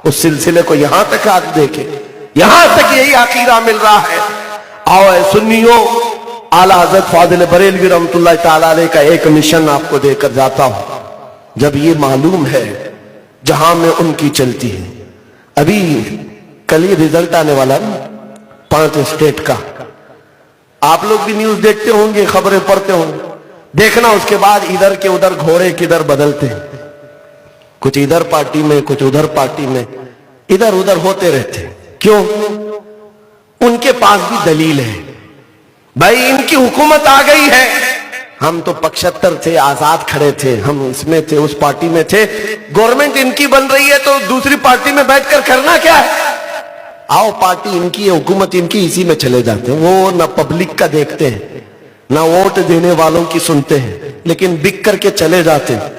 اس سلسلے کو یہاں تک آج دیکھے، یہاں تک یہی عقیدہ مل رہا ہے۔ آؤ اے سنیو، اعلیٰ حضرت فاضل بریلوی رحمۃ اللہ تعالی علیہ کا ایک مشن آپ کو دے کر جاتا ہوں۔ جب یہ معلوم ہے جہاں میں ان کی چلتی ہے، ابھی کل ہی رزلٹ آنے والا نا 5 اسٹیٹ کا، آپ لوگ بھی نیوز دیکھتے ہوں گے، خبریں پڑھتے ہوں گے، دیکھنا اس کے بعد ادھر کے ادھر گھوڑے کدھر بدلتے ہیں، کچھ ادھر پارٹی میں کچھ ادھر پارٹی میں، ادھر ادھر ہوتے رہتے ہیں۔ کیوں؟ ان کے پاس بھی دلیل ہے، بھائی ان کی حکومت آ گئی ہے، ہم تو 75 تھے، آزاد کھڑے تھے، ہم اس میں تھے، اس پارٹی میں تھے، گورنمنٹ ان کی بن رہی ہے تو دوسری پارٹی میں بیٹھ کر کرنا کیا ہے؟ آؤ پارٹی ان کی، حکومت ان کی، اسی میں چلے جاتے ہیں۔ وہ نہ پبلک کا دیکھتے ہیں نہ ووٹ دینے والوں کی سنتے ہیں، لیکن بک کر کے چلے جاتے ہیں۔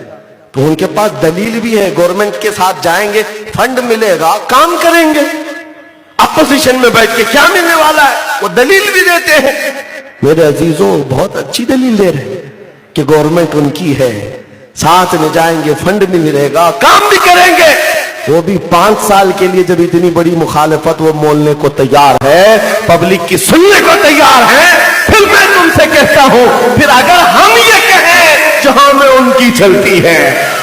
تو ان کے پاس دلیل بھی ہے، گورنمنٹ کے ساتھ جائیں گے، فنڈ ملے گا، کام کریں گے۔ اپوزیشن میں بیٹھ کے کیا ملنے والا ہے؟ وہ دلیل بھی دیتے ہیں۔ میرے عزیزوں بہت اچھی دلیل دے رہے ہیں کہ گورنمنٹ ان کی ہے، ساتھ میں جائیں گے، فنڈ بھی ملے گا، کام بھی کریں گے۔ وہ بھی 5 سال کے لیے جب اتنی بڑی مخالفت وہ مولنے کو تیار ہے، پبلک کی سننے کو تیار ہے، پھر میں تم سے کہتا ہوں، پھر اگر ہم یہ کہیں جہاں میں ان کی چلتی ہے،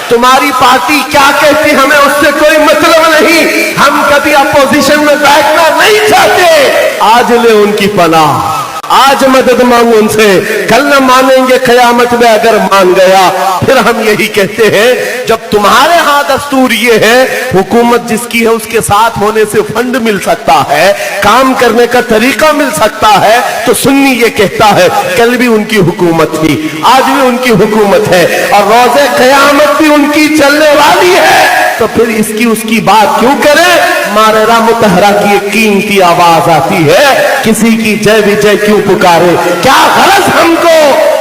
تمہاری پارٹی کیا کہتی ہمیں اس سے کوئی مطلب نہیں، ہم کبھی اپوزیشن میں بیٹھنا نہیں چاہتے۔ آج لے ان کی پناہ، آج مدد مانگو ان سے، کل نہ مانیں گے قیامت میں اگر مان گیا۔ پھر ہم یہی کہتے ہیں جب تمہارے ہاں دستور یہ ہے، حکومت جس کی ہے اس کے ساتھ ہونے سے فنڈ مل سکتا ہے، کام کرنے کا طریقہ مل سکتا ہے، تو سنی یہ کہتا ہے کل بھی ان کی حکومت تھی، آج بھی ان کی حکومت ہے، اور روز قیامت بھی ان کی چلنے والی ہے، تو پھر اس کی بات کیوں کرے؟ مارہرہ مطہرہ کی ایک قیمتی آواز آتی ہے، کسی کی جے وجے کیوں پکارے؟ کیا غرض ہم کو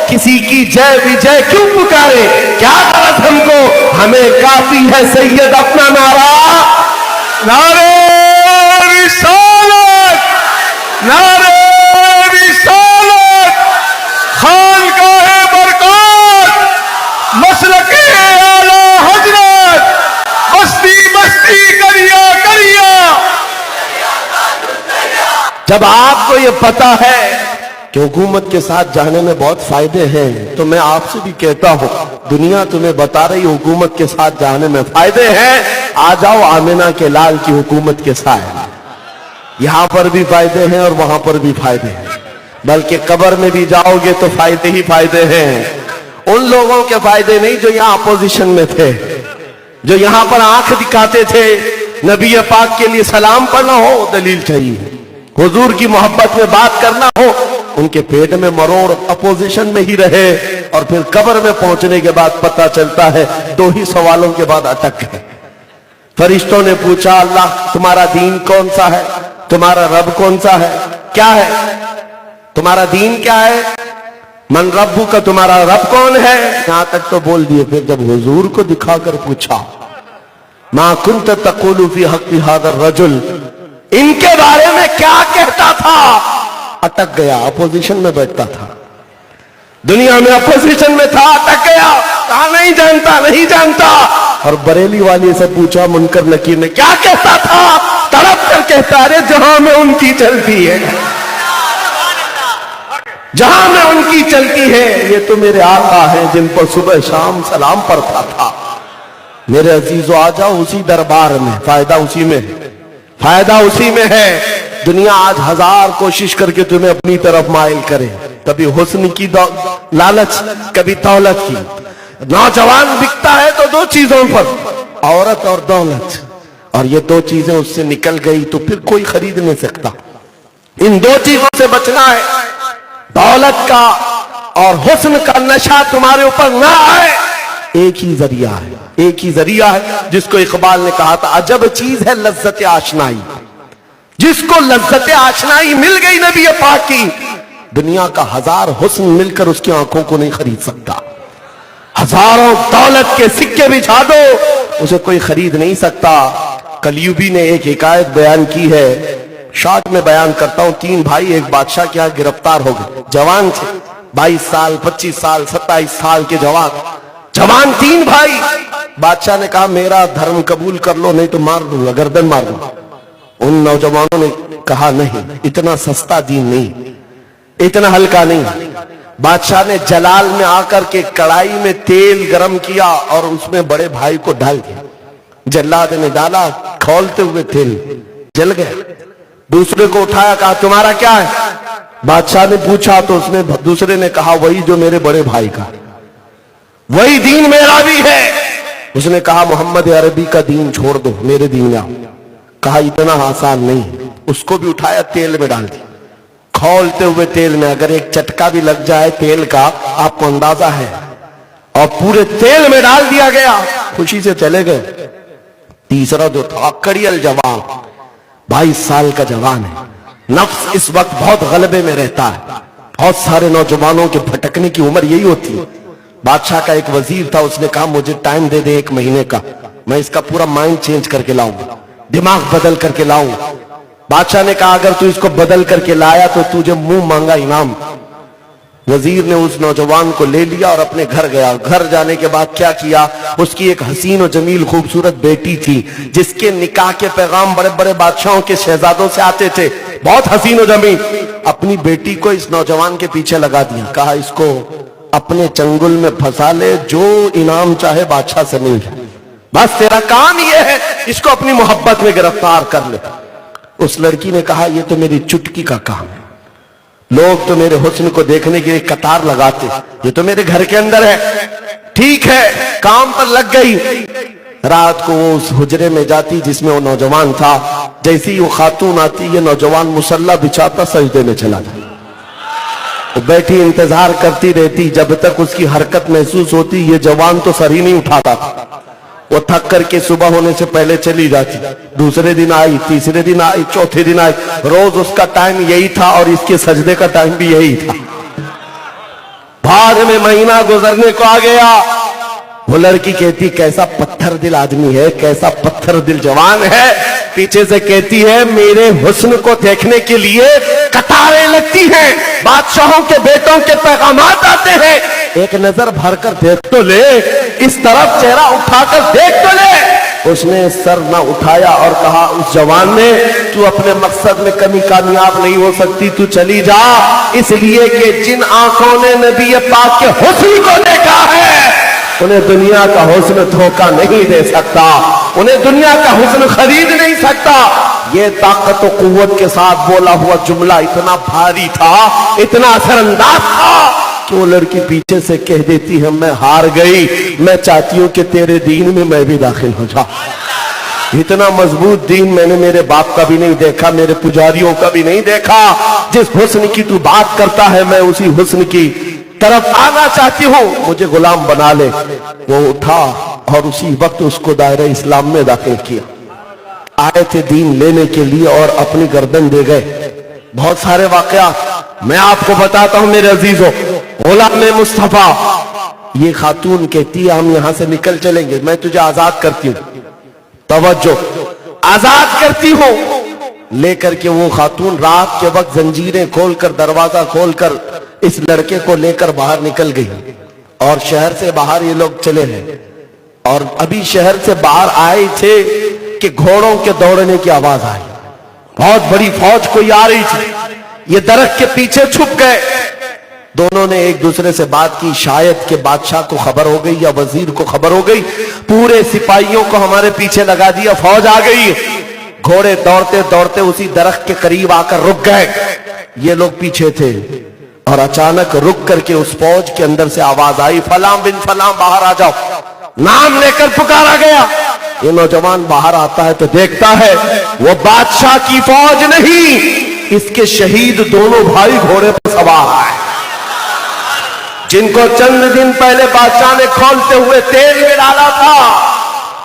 کسی کی جے وجے کیوں پکارے؟ کیا غرض ہم کو؟ ہمیں کافی ہے سید اپنا نعرہ، نعرہ رسالت، نعرہ رسالت، خانقاہ برکات، مسلک اعلیٰ حضرت، بستی بستی کریا کریا۔ جب آپ کو یہ پتا ہے کہ حکومت کے ساتھ جانے میں بہت فائدے ہیں، تو میں آپ سے بھی کہتا ہوں، دنیا تمہیں بتا رہی حکومت کے ساتھ جانے میں فائدے ہیں، آ جاؤ آمینہ کے لال کی حکومت کے ساتھ، یہاں پر بھی فائدے ہیں اور وہاں پر بھی فائدے ہیں، بلکہ قبر میں بھی جاؤ گے تو فائدے ہی فائدے ہیں۔ ان لوگوں کے فائدے نہیں جو یہاں اپوزیشن میں تھے، جو یہاں پر آنکھ دکھاتے تھے، نبی پاک کے لیے سلام پڑھنا ہو دلیل چاہیے، حضور کی محبت میں بات کرنا ہو، ان کے پیٹ میں مروڑ اپوزیشن میں ہی رہے، اور پھر قبر میں پہنچنے کے بعد پتہ چلتا ہے 2 ہی سوالوں کے بعد اٹک گئے۔ فرشتوں نے پوچھا اللہ تمہارا دین کون سا ہے، تمہارا رب کون سا ہے، کیا ہے تمہارا دین، کیا ہے، من ربو کا، تمہارا رب کون ہے، یہاں تک تو بول دیے۔ پھر جب حضور کو دکھا کر پوچھا ما کنت تقول فی حق ھذا الرجل، ان کے بارے میں کیا کہتا تھا، اٹک گیا، اپوزیشن میں بیٹھتا تھا، دنیا میں اپوزیشن میں تھا، اٹک گیا، کہا نہیں جانتا نہیں جانتا۔ اور بریلی والی سے پوچھا منکر نکیر نے کیا کہتا تھا، تڑپ کر کہتا رہے جہاں میں ان کی چلتی ہے، جہاں میں ان کی چلتی ہے۔ یہ تو میرے آقا ہیں جن پر صبح شام سلام پڑھتا تھا، मेरे अजीजों आ जाओ उसी दरबार में, फायदा उसी में है, फायदा उसी में है। दुनिया आज 1000 कोशिश करके तुम्हें अपनी तरफ माइल करे, कभी हुस्न की लालच, कभी दौलत की। नौजवान बिकता है तो 2 चीजों पर, औरत और दौलत, और ये 2 चीजें उससे निकल गई तो फिर कोई खरीद नहीं सकता। इन 2 चीजों से बचना है, दौलत का और हुस्न का नशा तुम्हारे ऊपर ना आए। एक ही जरिया है, एक ही जरिया है, जिसको इकबाल ने कहा था अजब चीज है लज्जत आशनाई। जिसको लज्जत आशनाई मिल गई नबी पाक की, दुनिया का 1000 हुस्न मिलकर उसकी आंखों को नहीं खरीद सकता। हजारों दौलत के सिक्के बिछा दो, उसे कोई खरीद नहीं सकता। कलयुगी ने एक हिकायत बयान की है, शॉर्ट में बयान करता हूं। 3 भाई एक बादशाह के यहाँ गिरफ्तार हो गए, जवान थे, 22 साल, 25 साल, 27 साल के जवान 3 भाई। बादशाह ने कहा मेरा धर्म कबूल कर लो, नहीं तो मार दूंगा, गर्दन मार दूंगा। उन नौजवानों ने कहा नहीं, इतना सस्ता दीन नहीं, इतना हल्का नहीं। बादशाह ने जलाल में आकर के कढ़ाई में तेल गरम किया और उसमें बड़े भाई को डाल दिया। जल्लाद ने डाला, खौलते हुए तेल जल गया। दूसरे को उठाया, कहा तुम्हारा क्या है? बादशाह ने पूछा तो उसने दूसरे ने कहा वही जो मेरे बड़े भाई का, वही दीन मेरा भी है। उसने कहा मोहम्मद अरबी का दीन छोड़ दो, मेरे दीन में आओ। कहा इतना आसान नहीं। उसको भी उठाया, तेल में डाल दिया, खौलते हुए तेल में अगर एक चटका भी लग जाए तेल का आपको अंदाजा है, और पूरे तेल में डाल दिया गया। खुशी से चले गए। तीसरा जो था कड़ियल जवान, 22 साल का जवान है, नफ्स इस वक्त बहुत गलबे में रहता है। बहुत सारे नौजवानों के भटकने की उम्र यही होती है। बादशाह का एक वजीर था, उसने कहा मुझे टाइम दे दे 1 महीने का, मैं इसका पूरा माइंड चेंज करके लाऊंगा, दिमाग बदल करके लाऊंगा। बादशाह ने कहा अगर तू इसको बदल करके लाया तो तुझे मुंह मांगा इनाम। वजीर ने उस नौजवान को ले लिया और अपने घर गया। घर जाने के बाद क्या किया, उसकी एक हसीन और जमील खूबसूरत बेटी थी, जिसके निकाह के पैगाम बड़े बड़े बादशाहों के शहजादों से आते थे, बहुत हसीन और जमील। अपनी बेटी को इस नौजवान के पीछे लगा दिया, कहा इसको अपने चंगुल में फंसा ले, जो इनाम चाहे बादशाह से मिल जाए, बस तेरा काम यह है, इसको अपनी मोहब्बत में गिरफ्तार कर ले। उस लड़की ने कहा यह तो मेरी चुटकी का काम है, लोग तो मेरे हुस्न को देखने के लिए कतार लगाते, ये तो मेरे घर के अंदर है। ठीक है, काम पर लग गई। रात को वो उस हुजरे में जाती जिसमें वो नौजवान था। जैसी वो खातून आती, ये नौजवान मुसल्ला बिछाता सजदे में चला जाता। वो बैठी इंतजार करती रहती, जब तक उसकी हरकत महसूस होती। ये जवान तो सर ही नहीं उठाता था। वो थक करके सुबह होने से पहले चली जाती। दूसरे दिन आई, तीसरे दिन आई, चौथे दिन आई। रोज उसका टाइम यही था और इसके सजदे का टाइम भी यही था। बाद में महीना गुजरने को आ गया। वो लड़की कहती कैसा पत्थर दिल आदमी है, कैसा पत्थर दिल जवान है। पीछे से कहती है मेरे हुस्न को देखने के लिए कतारें लगती हैं, बादशाहों के बेटों के पैगामात आते हैं, एक नजर भर कर देख तो ले, इस तरफ चेहरा उठाकर देख तो ले। उसने सर न उठाया और कहा उस जवान ने, तू अपने मकसद में कभी कामयाब नहीं हो सकती, तू चली जा, इसलिए कि जिन आंखों ने नबी पाक के हुस्न को देखा है उन्हें दुनिया का हुस्न धोखा नहीं दे सकता, उन्हें दुनिया का हुस्न खरीद नहीं सकता। ये ताकत और कुव्वत के साथ बोला हुआ जुमला इतना भारी था, इतना असरअंदाज था कि वो लड़की पीछे से कह देती है मैं हार गई, मैं चाहती हूं कि तेरे दीन में मैं भी दाखिल हो जाऊं। इतना मजबूत दीन मैंने मेरे बाप का भी नहीं देखा, मेरे पुजारियों का भी नहीं देखा। जिस हुस्न की तू बात करता है मैं उसी हुस्न की तरफ आना चाहती हूं, मुझे गुलाम बना ले। वो उठा और उसी वक्त उसको दायरा इस्लाम में दाखिल किया। आए थे दीन लेने के लिए और अपनी गर्दन दे गए। बहुत सारे वाकयात मैं आपको बताता हूं मेरे अजीजों। गुलाम मुस्तफा, ये खातून कहती है हम यहां से निकल चलेंगे, मैं तुझे आजाद करती हूं, तवज्जो, आजाद करती हूं। लेकर के वो खातून रात के वक्त जंजीरें खोलकर, दरवाजा खोलकर इस लड़के को लेकर बाहर निकल गई और शहर से बाहर ये लोग चले हैं। और अभी शहर से बाहर आए थे कि घोड़ों के दौड़ने की आवाज आई। बहुत बड़ी फौज कोई आ रही थी। ये दरख्त के पीछे छुप गए। दोनों ने एक दूसरे से बात की, शायद कि बादशाह को खबर हो गई या वजीर को खबर हो गई, पूरे सिपाहियों को हमारे पीछे लगा दिया, फौज आ गई। घोड़े दौड़ते दौड़ते उसी दरख्त के करीब आकर रुक गए। ये लोग पीछे थे और अचानक रुक करके उस फौज के अंदर से आवाज आई, फलां बिन फलां बाहर आ जाओ। नाम लेकर पुकारा गया। ये नौजवान बाहर आता है तो देखता है वो बादशाह की फौज नहीं, इसके शहीद दोनों भाई घोड़े पर सवार आए, जिनको चंद दिन पहले बादशाह ने खौलते हुए तेल में डाला था,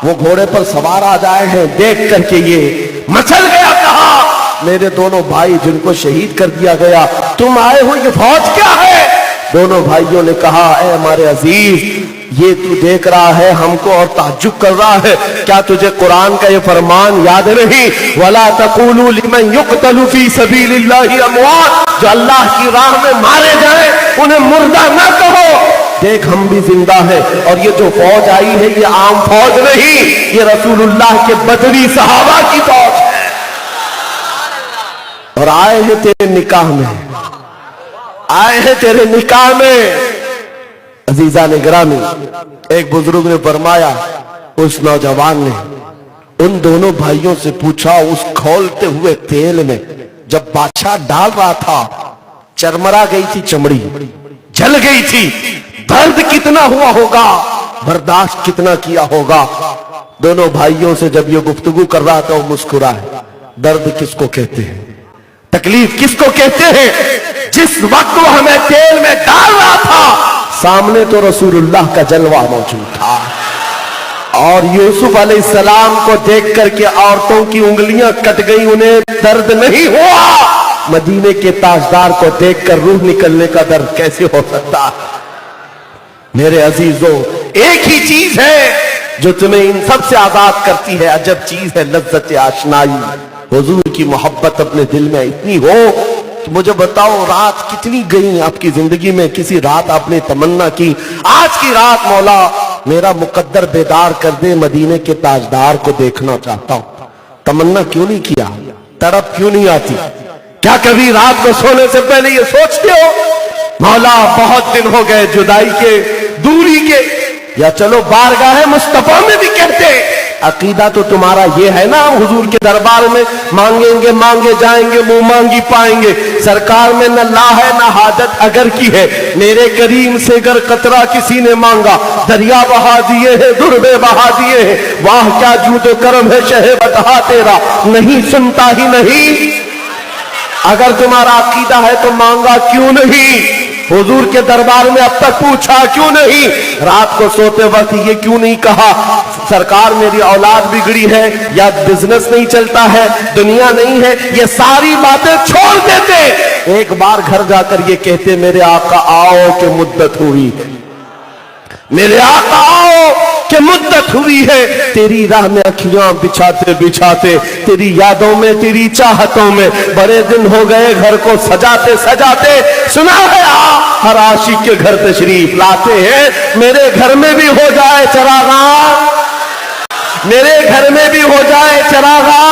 वो घोड़े पर सवार आ जाए हैं। देख करके ये मचल गया, कहा मेरे दोनों भाई जिनको शहीद कर दिया गया, तुम आए हो, ये फौज क्या है? दोनों भाइयों ने कहा, ऐ हमारे अजीज, ये तू देख रहा है हमको और ताज्जुब कर रहा है, क्या तुझे कुरान का ये फरमान याद नहीं, वला तक़ूलू लिमन युक़तलु फी सबीलिल्लाहि अमवात, जो अल्लाह की राह में मारे जाए उन्हें मुर्दा ना कहो। देख हम भी जिंदा है, और ये जो फौज आई है ये आम फौज नहीं, ये रसूलुल्लाह के बदरी सहाबा की फौज है, और आए हैं तेरे निकाह में, आए हैं तेरे निकाह में। अजीजा ने गिरामी, एक बुजुर्ग ने फरमाया, उस नौजवान ने उन दोनों भाइयों से पूछा, उस खौलते हुए तेल में जब बादशाह डाल रहा था, चरमरा गई थी चमड़ी, जल गई थी, दर्द कितना हुआ होगा, बर्दाश्त कितना किया होगा। दोनों भाइयों से जब ये गुफ्तगू कर रहा था वो मुस्कुराए। दर्द किसको कहते हैं, तकलीफ किसको कहते हैं? जिस वक्त वो हमें तेल में डाल रहा था, सामने तो रसूलुल्लाह का जलवा मौजूद था, और यूसुफ अलैहिस्सलाम को देख करके औरतों की उंगलियां कट गई, उन्हें दर्द नहीं हुआ। मदीने के ताजदार को देखकर रूह निकलने का दर्द कैसे हो सकता? मेरे अजीजों, एक ही चीज है जो तुम्हें इन सब से आजाद करती है, अजब चीज है लज्जत आशनाई। हुजूर की मोहब्बत अपने दिल में इतनी हो तो मुझे बताओ, रात कितनी गई आपकी जिंदगी में, किसी रात आपने तमन्ना की, आज की रात मौला मेरा मुकद्दर बेदार कर दे, मदीने के ताजदार को देखना चाहता हूं। तमन्ना क्यों नहीं किया? तड़प क्यों नहीं आती? क्या कभी रात को सोने से पहले ये सोचते हो, मौला बहुत दिन हो गए जुदाई के, दूरी के, या चलो बारगाह मुस्तफा में भी कहते, अकीदा तो तुम्हारा ये है ना, हुजूर के दरबार में मांगेंगे मांगे जाएंगे, मुंह मांगी पाएंगे, सरकार में न ला है न हाजत अगर की है, मेरे करीम से अगर कतरा किसी ने मांगा, दरिया बहा दिए हैं, दुर्बे बहा दिए हैं, वाह क्या जूद करम है शहे बता तेरा, नहीं सुनता ही नहीं। अगर तुम्हारा अकीदा है तो मांगा क्यों नहीं? हुजूर के दरबार में अब तक पूछा क्यों नहीं? रात को सोते वक्त ये क्यों नहीं कहा, सरकार मेरी औलाद बिगड़ी है, या बिजनेस नहीं चलता है, दुनिया नहीं है, ये सारी बातें छोड़ देते, एक बार घर जाकर ये कहते, मेरे आका आओ कि मुद्दत हुई, मेरे आका आओ कि मुद्दत हुई है, तेरी राह में अखियां बिछाते बिछाते, तेरी यादों में, तेरी चाहतों में, बड़े दिन हो गए घर को सजाते सजाते, सुना है हर आशिक के घर तशरीफ लाते हैं, मेरे घर में भी हो जाए चरागा, मेरे घर में भी हो जाए चरागा।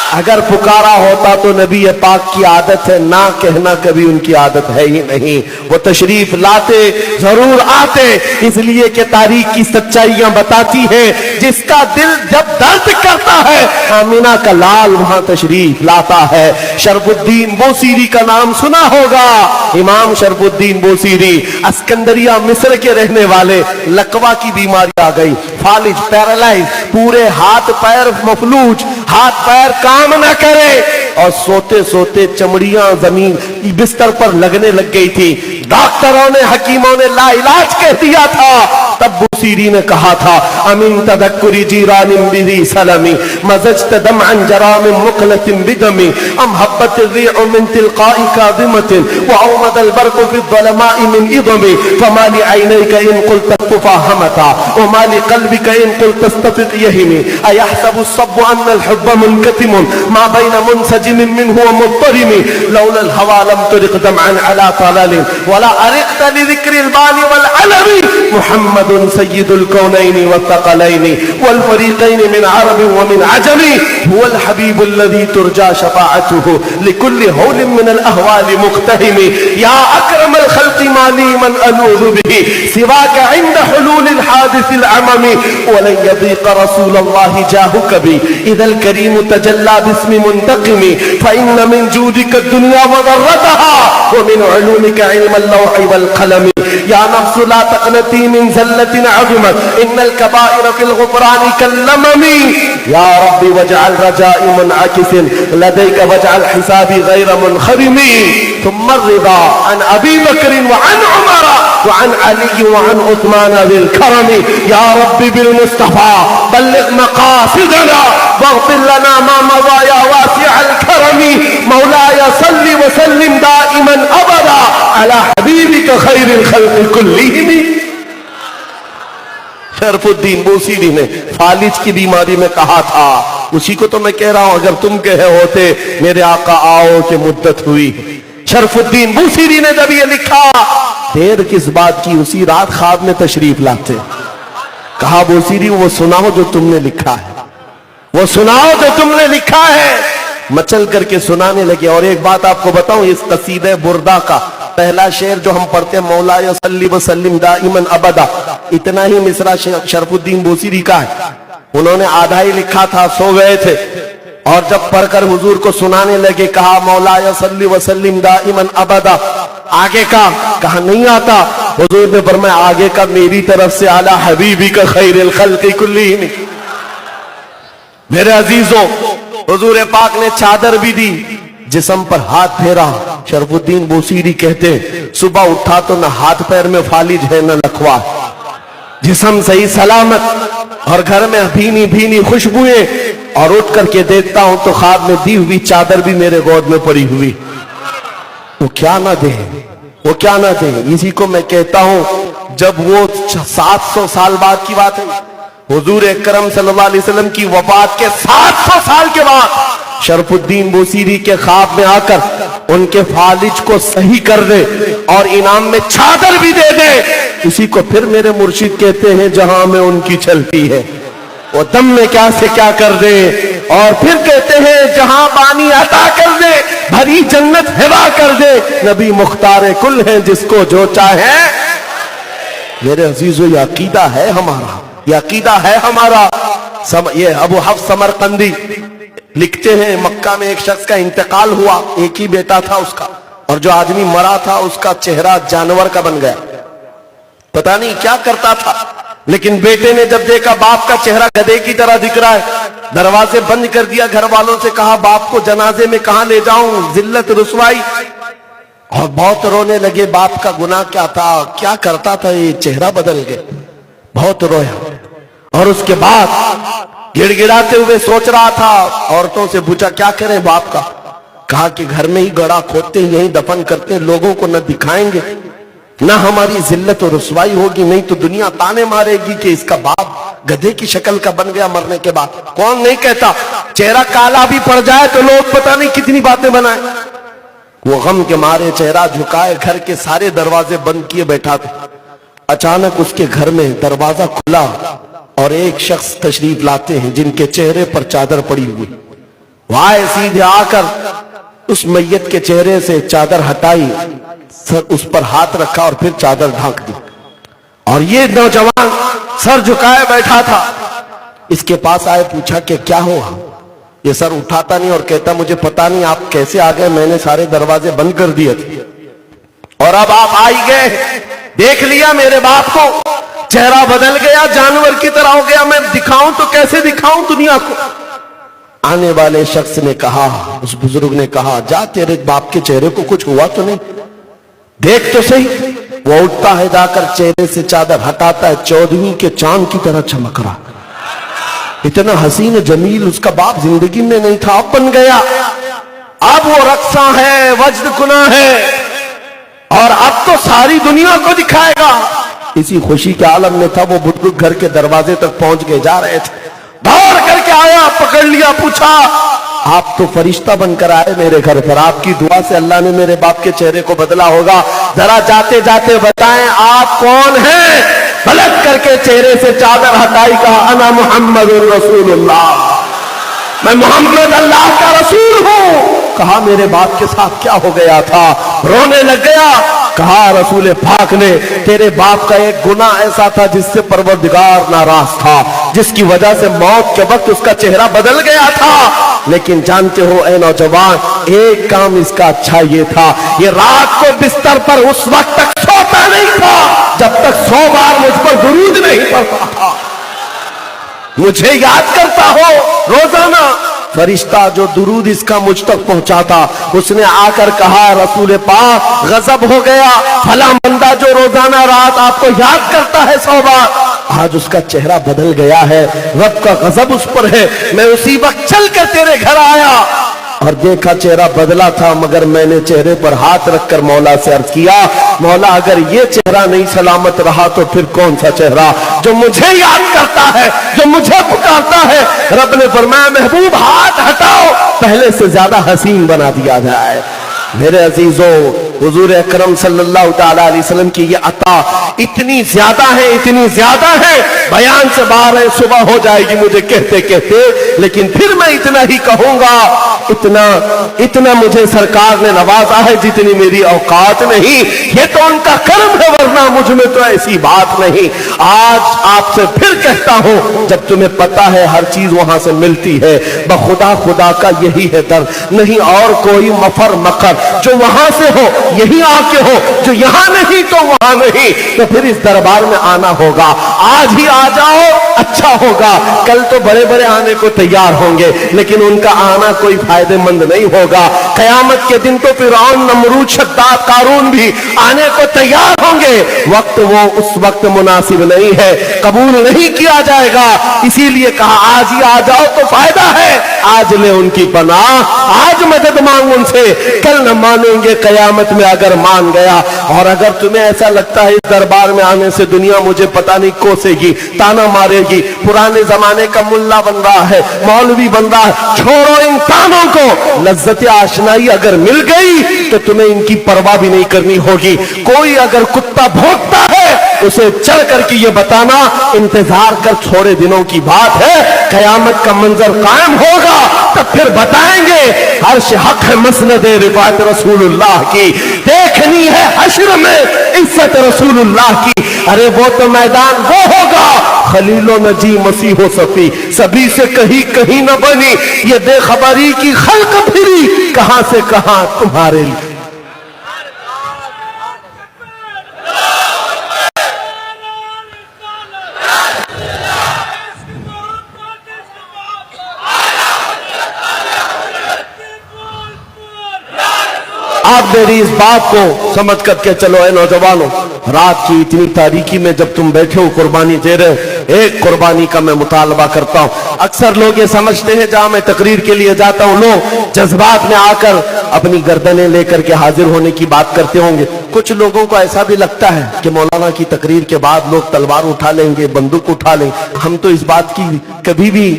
अगर पुकारा होता तो नबी पाक की आदत है, ना कहना कभी उनकी आदत है ही नहीं, वो तशरीफ लाते जरूर आते, इसलिए कि तारीख की सच्चाइयां बताती है, जिसका दिल जब दर्द करता है आमिना का लाल वहां तशरीफ लाता है। शरफुद्दीन बोसीरी का नाम सुना होगा, इमाम शरफुद्दीन बोसीरी अस्कंदरिया मिस्र के रहने वाले, लकवा की बीमारी आ गई, फालिज पैरालाइज, पूरे हाथ पैर मफलूज, हाथ पैर काम न करे, और सोते सोते चमड़ियां जमीन बिस्तर पर लगने लग गई थी। डॉक्टरों ने, हकीमों ने लाइलाज कह दिया था। तब बुसीरी ने कहा था, अमीन तदक्कुरी जीरानिम बिदी सलमी मज़ज्त दमअन जरामिन मुक़लतिन बिदमी अम हब्बत अर्रिअ मिन तिलक़ाइ काज़िमतिन व औमद अलबरक़ु फ़ी ज़लमाइ मिन इज़मी फमा लिअयनैका इन क़ुल्त तुफ़ाहमता व मा लिक़ल्बिका इन क़ुल्त तस्तफ़िक़ यहिमी अयहसबु अस्सब्बु अन्ना अलहुब्ब मुनकतिमुन मा बैन मुनसजिमिन मिन्हु व मुत्तरिमी लौला अलहवा लम तुरिक़ दमअन अला तललिन वला अरिक़त लिज़िक्रि अलबानी वल अलमी محمد سید الکونین والثقلین والفریقین من عرب ومن عجم هو الحبیب الذي ترجى شفاعته لكل هول من الاهوال مقتحم یا اکرم الخلق ما لي من الوذ به سواك عند حلول الحادث العمم ولن يضيق رسول الله جاهك بي اذا الكريم تجلى باسم منتقم فان من جودك الدنيا وضرتها ومن علومك علم اللوح والقلم يا نفس لا تقنطي من زلة عظمت ان الكبائر في الغفران كاللمم يا رب واجعل رجائي منعكس لديك واجعل حسابي غير منخرم ثم الرضا عن ابي بكر وعن عمر وعن علي وعن عثمان ذي الكرم يا رب بالمصطفى بلغ مقاصدنا واغفر لنا ما مضى يا واسع الكرم مولاي صل وسلم دائما ابدا على حبيبك خير الخلق كلهم. شرف الدین بوسیری نے فالج کی بیماری میں کہا تھا، اسی کو تو میں کہہ رہا ہوں، اگر تم کہے ہوتے میرے آقا آؤ کہ مدت ہوئی. شرف الدین بوسیری نے جب یہ لکھا، دیر کس بات کی، اسی رات خواب میں تشریف لاتے. کہا بوسیری وہ سناؤ جو تم نے لکھا ہے، وہ سناؤ جو تم نے لکھا ہے. مچل کر کے سنانے لگے. اور ایک بات آپ کو بتاؤں، اس قصیدہ بردہ کا پہلا شعر جو ہم پڑھتے ہیں مولاي صلی وسلم دائما ابدا، اتنا ہی مصرع شرف الدین بوسیری کا ہے. انہوں نے آدھا ہی لکھا تھا، سو گئے تھے، اور جب پڑھ کر حضور کو سنانے لگے کہا مولاي صلی وسلم دائما ابدا. آگے کا کہا نہیں آتا. حضور نے فرمایا آگے کا میری طرف سے اعلی حبیبی کا خیر الخلق کلہم. میرے عزیزوں، حضور پاک نے چادر بھی دی، جسم پر ہاتھ پھیرا. شرف الدین بوسیری کہتے صبح اٹھا تو نہ ہاتھ پیر میں فالج ہے نہ لکھوا، جسم صحیح سلامت، اور گھر میں بھینی بھینی خوشبوئیں، اور اٹھ کر کے دیکھتا ہوں تو خواب میں دی ہوئی چادر بھی میرے گود میں پڑی ہوئی. وہ کیا نہ دے، وہ کیا نہ دے. اسی کو میں کہتا ہوں جب وہ 700 سال بعد کی بات ہے، حضور اکرم صلی اللہ علیہ وسلم کی وفات کے 700 سال کے بعد شرف الدین بوسیری کے خواب میں آ کر ان کے فالج کو صحیح کر دے اور انعام میں چادر بھی دے دے. اسی کو پھر میرے مرشد کہتے ہیں جہاں میں ان کی چلتی ہے وہ دم میں کیا سے کیا کر دے. اور پھر کہتے ہیں جہاں بانی عطا کر دے بھری جنت ہوا کر دے. نبی مختار کل ہیں جس کو جو چاہے. میرے عزیزو یہ عقیدہ ہے ہمارا، یہ عقیدہ ہے ہمارا. یہ ابو حفص سمرقندی لکھتے ہیں مکہ میں ایک شخص کا انتقال ہوا، ایک ہی بیٹا تھا اس کا، اور جو آدمی مرا تھا اس کا چہرہ جانور کا بن گیا. پتہ نہیں کیا کرتا تھا، لیکن بیٹے نے جب دیکھا باپ کا چہرہ گدھے کی طرح دکھ رہا ہے، دروازے بند کر دیا. گھر والوں سے کہا باپ کو جنازے میں کہاں لے جاؤں، ذلت رسوائی. اور بہت رونے لگے. باپ کا گناہ کیا تھا، کیا کرتا تھا، یہ چہرہ بدل گیا. بہت رویا. اور اس کے بعد گڑ گڑاتے ہوئے سوچ رہا تھا. عورتوں سے پوچھا کیا کریں باپ کا. کہا کہ گھر میں ہی گڑا کھودتے ہیں، یہیں دفن کرتے ہیں، لوگوں کو نہ دکھائیں گے، نہ ہماری ذلت و رسوائی ہوگی، نہیں تو دنیا تانے مارے گی کہ اس کا باپ گدھے کی شکل کا بن گیا مرنے کے بعد. کون نہیں کہتا، چہرہ کالا بھی پڑ جائے تو لوگ پتہ نہیں کتنی باتیں بنائیں. وہ غم کے مارے چہرہ جھکائے گھر کے سارے دروازے بند کیے بیٹھا تھا. اچانک اس کے گھر میں دروازہ کھلا اور ایک شخص تشریف لاتے ہیں جن کے چہرے پر چادر پڑی ہوئی. وہ آئے سیدھے آ کر اس میت کے چہرے سے چادر ہٹائی، اس پر ہاتھ رکھا اور پھر چادر ڈھانک دی. اور یہ نوجوان سر جھکائے بیٹھا تھا. اس کے پاس آئے، پوچھا کہ کیا ہوا. یہ سر اٹھاتا نہیں اور کہتا مجھے پتا نہیں آپ کیسے آ گئے، میں نے سارے دروازے بند کر دیے تھے اور اب آپ آئی گئے. دیکھ لیا میرے باپ کو، چہرہ بدل گیا، جانور کی طرح ہو گیا. میں دکھاؤں تو کیسے دکھاؤں دنیا کو. آنے والے شخص نے کہا، اس بزرگ نے کہا جا تیرے باپ کے چہرے کو کچھ ہوا تو نہیں، دیکھ تو صحیح. وہ اٹھتا ہے، جا کر چہرے سے چادر ہٹاتا ہے، 14ویں کے چاند کی طرح چمک رہا. اتنا حسین جمیل اس کا باپ زندگی میں نہیں تھا، اب بن گیا. اب وہ رقصاں ہے، وجد کناں ہے، اور اب تو ساری دنیا کو دکھائے گا. اسی خوشی کے عالم میں تھا. وہ بزرگ گھر کے دروازے تک پہنچ گئے، جا رہے تھے، دوڑ کر کے آیا، پکڑ لیا، پوچھا آپ تو فرشتہ بن کر آئے میرے گھر پر، آپ کی دعا سے اللہ نے میرے باپ کے چہرے کو بدلا ہوگا، ذرا جاتے جاتے بتائیں آپ کون ہیں. पलट करके चेहरे से चादर हटाई, कहा अना मोहम्मद रसूलुल्लाह, मैं मोहम्मद अल्लाह का रसूल हूं। कहा मेरे बाप के साथ क्या हो गया था, रोने लग गया। कहा रसूल पाक ने, तेरे बाप का एक गुनाह ऐसा था जिससे परवरदिगार नाराज था, जिसकी वजह से मौत के वक्त उसका चेहरा बदल गया था। लेकिन जानते हो ए नौजवान, एक काम इसका अच्छा ये था, ये रात को बिस्तर पर उस वक्त तक सोता नहीं था जब तक 100 बार मुझ पर दुरूद नहीं पड़ता था। मुझे याद करता हो रोजाना। फरिश्ता जो दुरूद इसका मुझ तक पहुंचाता, उसने आकर कहा रसूल पाक गजब हो गया, फला बंदा जो रोजाना रात आपको याद करता है 100 बार, आज उसका चेहरा बदल गया है, रब का गजब उस पर है। मैं उसी वक्त चल कर तेरे घर आया और देखा चेहरा बदला था, मगर मैंने चेहरे पर हाथ रखकर मौला से अर्ज किया, मौला अगर ये चेहरा नहीं सलामत रहा तो फिर कौन सा चेहरा जो मुझे याद करता है, जो मुझे पुकारता है। रब ने फरमाया महबूब हाथ हटाओ, पहले से ज्यादा हसीन बना दिया जाए। मेरे अजीजों, हुजूर अकरम सल्लल्लाहु ताला अलैहि वसल्लम की ये अता इतनी ज्यादा है, इतनी ज्यादा है, बयान से बाहर है, सुबह हो जाएगी मुझे कहते कहते। लेकिन फिर मैं इतना ही कहूंगा, इतना मुझे सरकार ने नवाजा है जितनी मेरी औकात नहीं। ये तो उनका कर्म है, वरना मुझ में तो ऐसी बात नहीं। आज आपसे फिर कहता हूं, जब तुम्हें पता है हर चीज वहां से मिलती है, बखुदा खुदा का यही है दर, नहीं और कोई मफर मकर। जो वहां से हो यही आके हो, जो यहां नहीं तो वहां नहीं, तो फिर इस दरबार में आना होगा। आज ही आ जाओ, अच्छा होगा। कल तो बड़े बड़े आने को तैयार होंगे, लेकिन उनका आना कोई फायदेमंद नहीं होगा। कयामत के दिन तो फिरौन, नमरूद, शद्दाद, कारून भी आने को तैयार होंगे। वक्त वो उस वक्त मुनासिब नहीं है, कबूल नहीं किया जाएगा। इसीलिए कहा आज ही आ जाओ तो फायदा है। आज ले उनकी पनाह, आज मदद मांग उनसे, कल न मानेंगे कयामत में अगर मान गया। और अगर तुम्हें ऐसा लगता है इस दरबार में आने से दुनिया मुझे पता नहीं कोसेगी, ताना मारेगी, पुराने जमाने का मुल्ला बन रहा है, मौलवी बन रहा है, छोड़ो इन तानों को। लज्जत आशनाई अगर मिल गई तो तुम्हें इनकी परवाह भी नहीं करनी होगी। कोई अगर कुत्ता भौंकता है उसे चढ़ करके ये बताना, इंतजार कर, थोड़े दिनों की बात है, कयामत का मंजर कायम होगा, तब फिर बताएंगे। अर्श हक है मसनद रिफात रसूलुल्लाह की, देखनी है हश्र में इज्जत रसूलुल्लाह की। अरे वो तो मैदान वो होगा, खलीलो नजी मसीहो सफी, सभी से कहीं कहीं न बनी, ये बेखबरी की खल्क फिरी कहां से कहां तुम्हारे लिए। आप मेरी इस बात को समझ करके चलो ए नौजवानों, रात की इतनी तारीकी में जब तुम बैठे हो कुर्बानी दे रहे हो, एक कुर्बानी का मैं मुतालबा करता हूं। अक्सर लोग ये समझते हैं जहां मैं तकरीर के लिए जाता हूं, लोग जज्बात में आकर अपनी गर्दनें लेकर के हाजिर होने की बात करते होंगे। कुछ लोगों को ऐसा भी लगता है कि मौलाना की तकरीर के बाद लोग तलवार उठा लेंगे, बंदूक उठा लेंगे। हम तो इस बात की कभी भी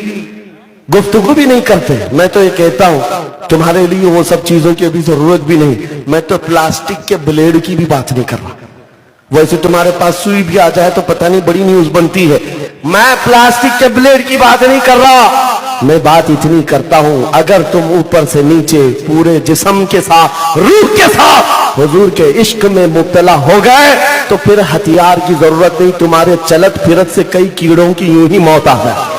गुफ्तगू भी नहीं करते। मैं तो ये कहता हूं तुम्हारे लिए वो सब चीजों की अभी जरूरत भी नहीं। मैं तो प्लास्टिक के ब्लेड की भी बात नहीं कर रहा। वैसे तुम्हारे पास सुई भी आ जाए तो पता नहीं बड़ी न्यूज बनती है। मैं प्लास्टिक के ब्लेड की बात नहीं कर रहा। मैं बात इतनी करता हूं, अगर तुम ऊपर से नीचे पूरे जिस्म के साथ, रूह के साथ हुजूर के इश्क में मुब्तला हो गए तो फिर हथियार की जरूरत नहीं। तुम्हारे चलत फिरत से कई कीड़ों की यूं ही मौत आ जाए,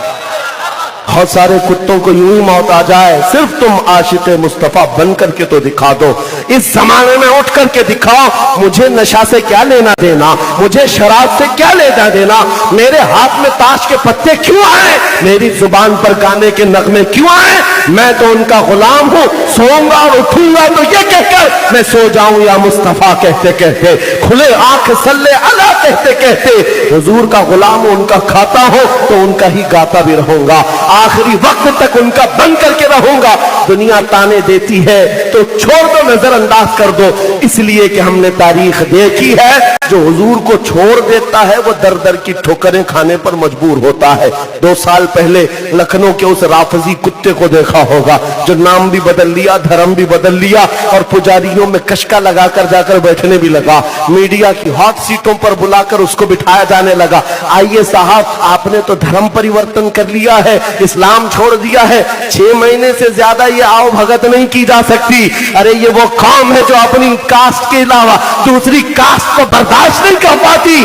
बहुत सारे कुत्तों को यूं ही मौत आ जाए। सिर्फ तुम आशिक मुस्तफा बन करके तो दिखा दो। इस जमाने में उठ करके दिखाओ। मुझे नशा से क्या लेना देना, मुझे शराब से क्या लेना देना, मेरे हाथ में ताश के पत्ते क्यों आए, मेरी जुबान पर गाने के नगमे क्यों आए। मैं तो उनका गुलाम हूं। सोऊंगा और उठूंगा तो ये कहकर मैं सो जाऊं या मुस्तफा कहते कहते, खुले आंख सल्ले अला कहते कहते हुजूर का गुलाम हूं, उनका खाता हो तो उनका ही गाता भी रहूंगा, आखिरी वक्त तक उनका बन करके रहूंगा। दुनिया ताने देती है तो छोड़ दो, नजरअंदाज कर दो, इसलिए कि हमने तारीख देखी है جو हुजूर को छोड़ देता है वो दर दर की ठोकरें खाने पर मजबूर होता है। 2 साल पहले लखनऊ के उस राफजी कुत्ते को देखा होगा जो नाम भी बदल लिया, धर्म भी बदल लिया और पुजारियों में कशका लगाकर जाकर बैठने भी लगा। मीडिया की हॉट सीटों पर बुलाकर उसको बिठाया जाने लगा। आइए साहब, आपने तो धर्म परिवर्तन कर लिया है, इस्लाम छोड़ दिया है। 6 महीने से ज्यादा ये आओ भगत नहीं की जा सकती। अरे ये वो कौम है जो अपनी कास्ट के अलावा दूसरी कास्ट को बर्दाश्त नहीं कर पाती।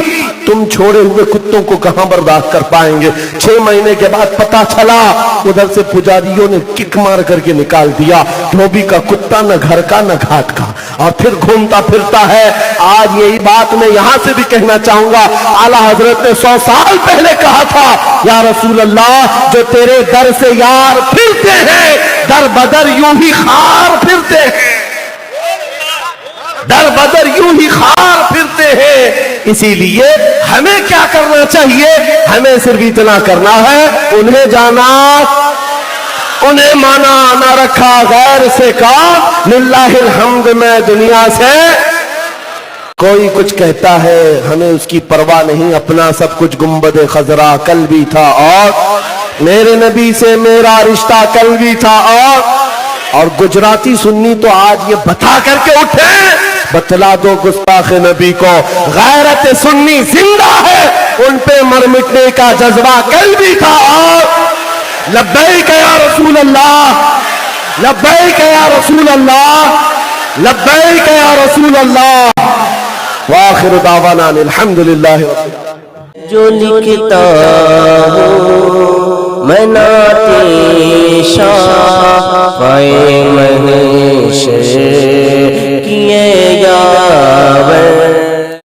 तुम छोड़े हुए कुत्तों को कहां बर्दाश्त कर पाएंगे। 6 महीने के बाद पता चला, उधर से पुजारियों ने किक मार करके निकाल दिया। धोबी का कुत्ता न घर का न घाट का, और फिर घूमता फिरता है। आज यही बात मैं यहां से भी कहना चाहूंगा, आला हजरत ने 100 साल पहले कहा था, या रसूल अल्लाह, जो तेरे दर से यार फिरते हैं दर बदर यूं ही खार फिरते हैं, दर बदर यूं ही खार फिरते हैं। इसीलिए हमें क्या करना चाहिए? हमें सिर्फ इतना करना है, उन्हें जाना, उन्हें माना, ना रखा गैर से काम। लिल्लाहिल हम्द में दुनिया से कोई कुछ कहता है, हमें उसकी परवाह नहीं, अपना सब कुछ गुंबद खजरा कल भी था और मेरे नबी से मेरा रिश्ता कल भी था। और गुजराती सुन्नी तो आज ये बता करके उठे, बतला दो गुस्ताख नबी को, गैरत सुन्नी जिंदा है, उन पे मर मिटने का जज्बा कल भी था। और लब्बैक या रसूल अल्लाह, लब्बैक या रसूल अल्लाह, लब्बैक या रसूल अल्लाह। वाखिर दावाना अल्हम्दुलिल्लाह। जो लिखता हूँ मैं नाते शाफ़े महशर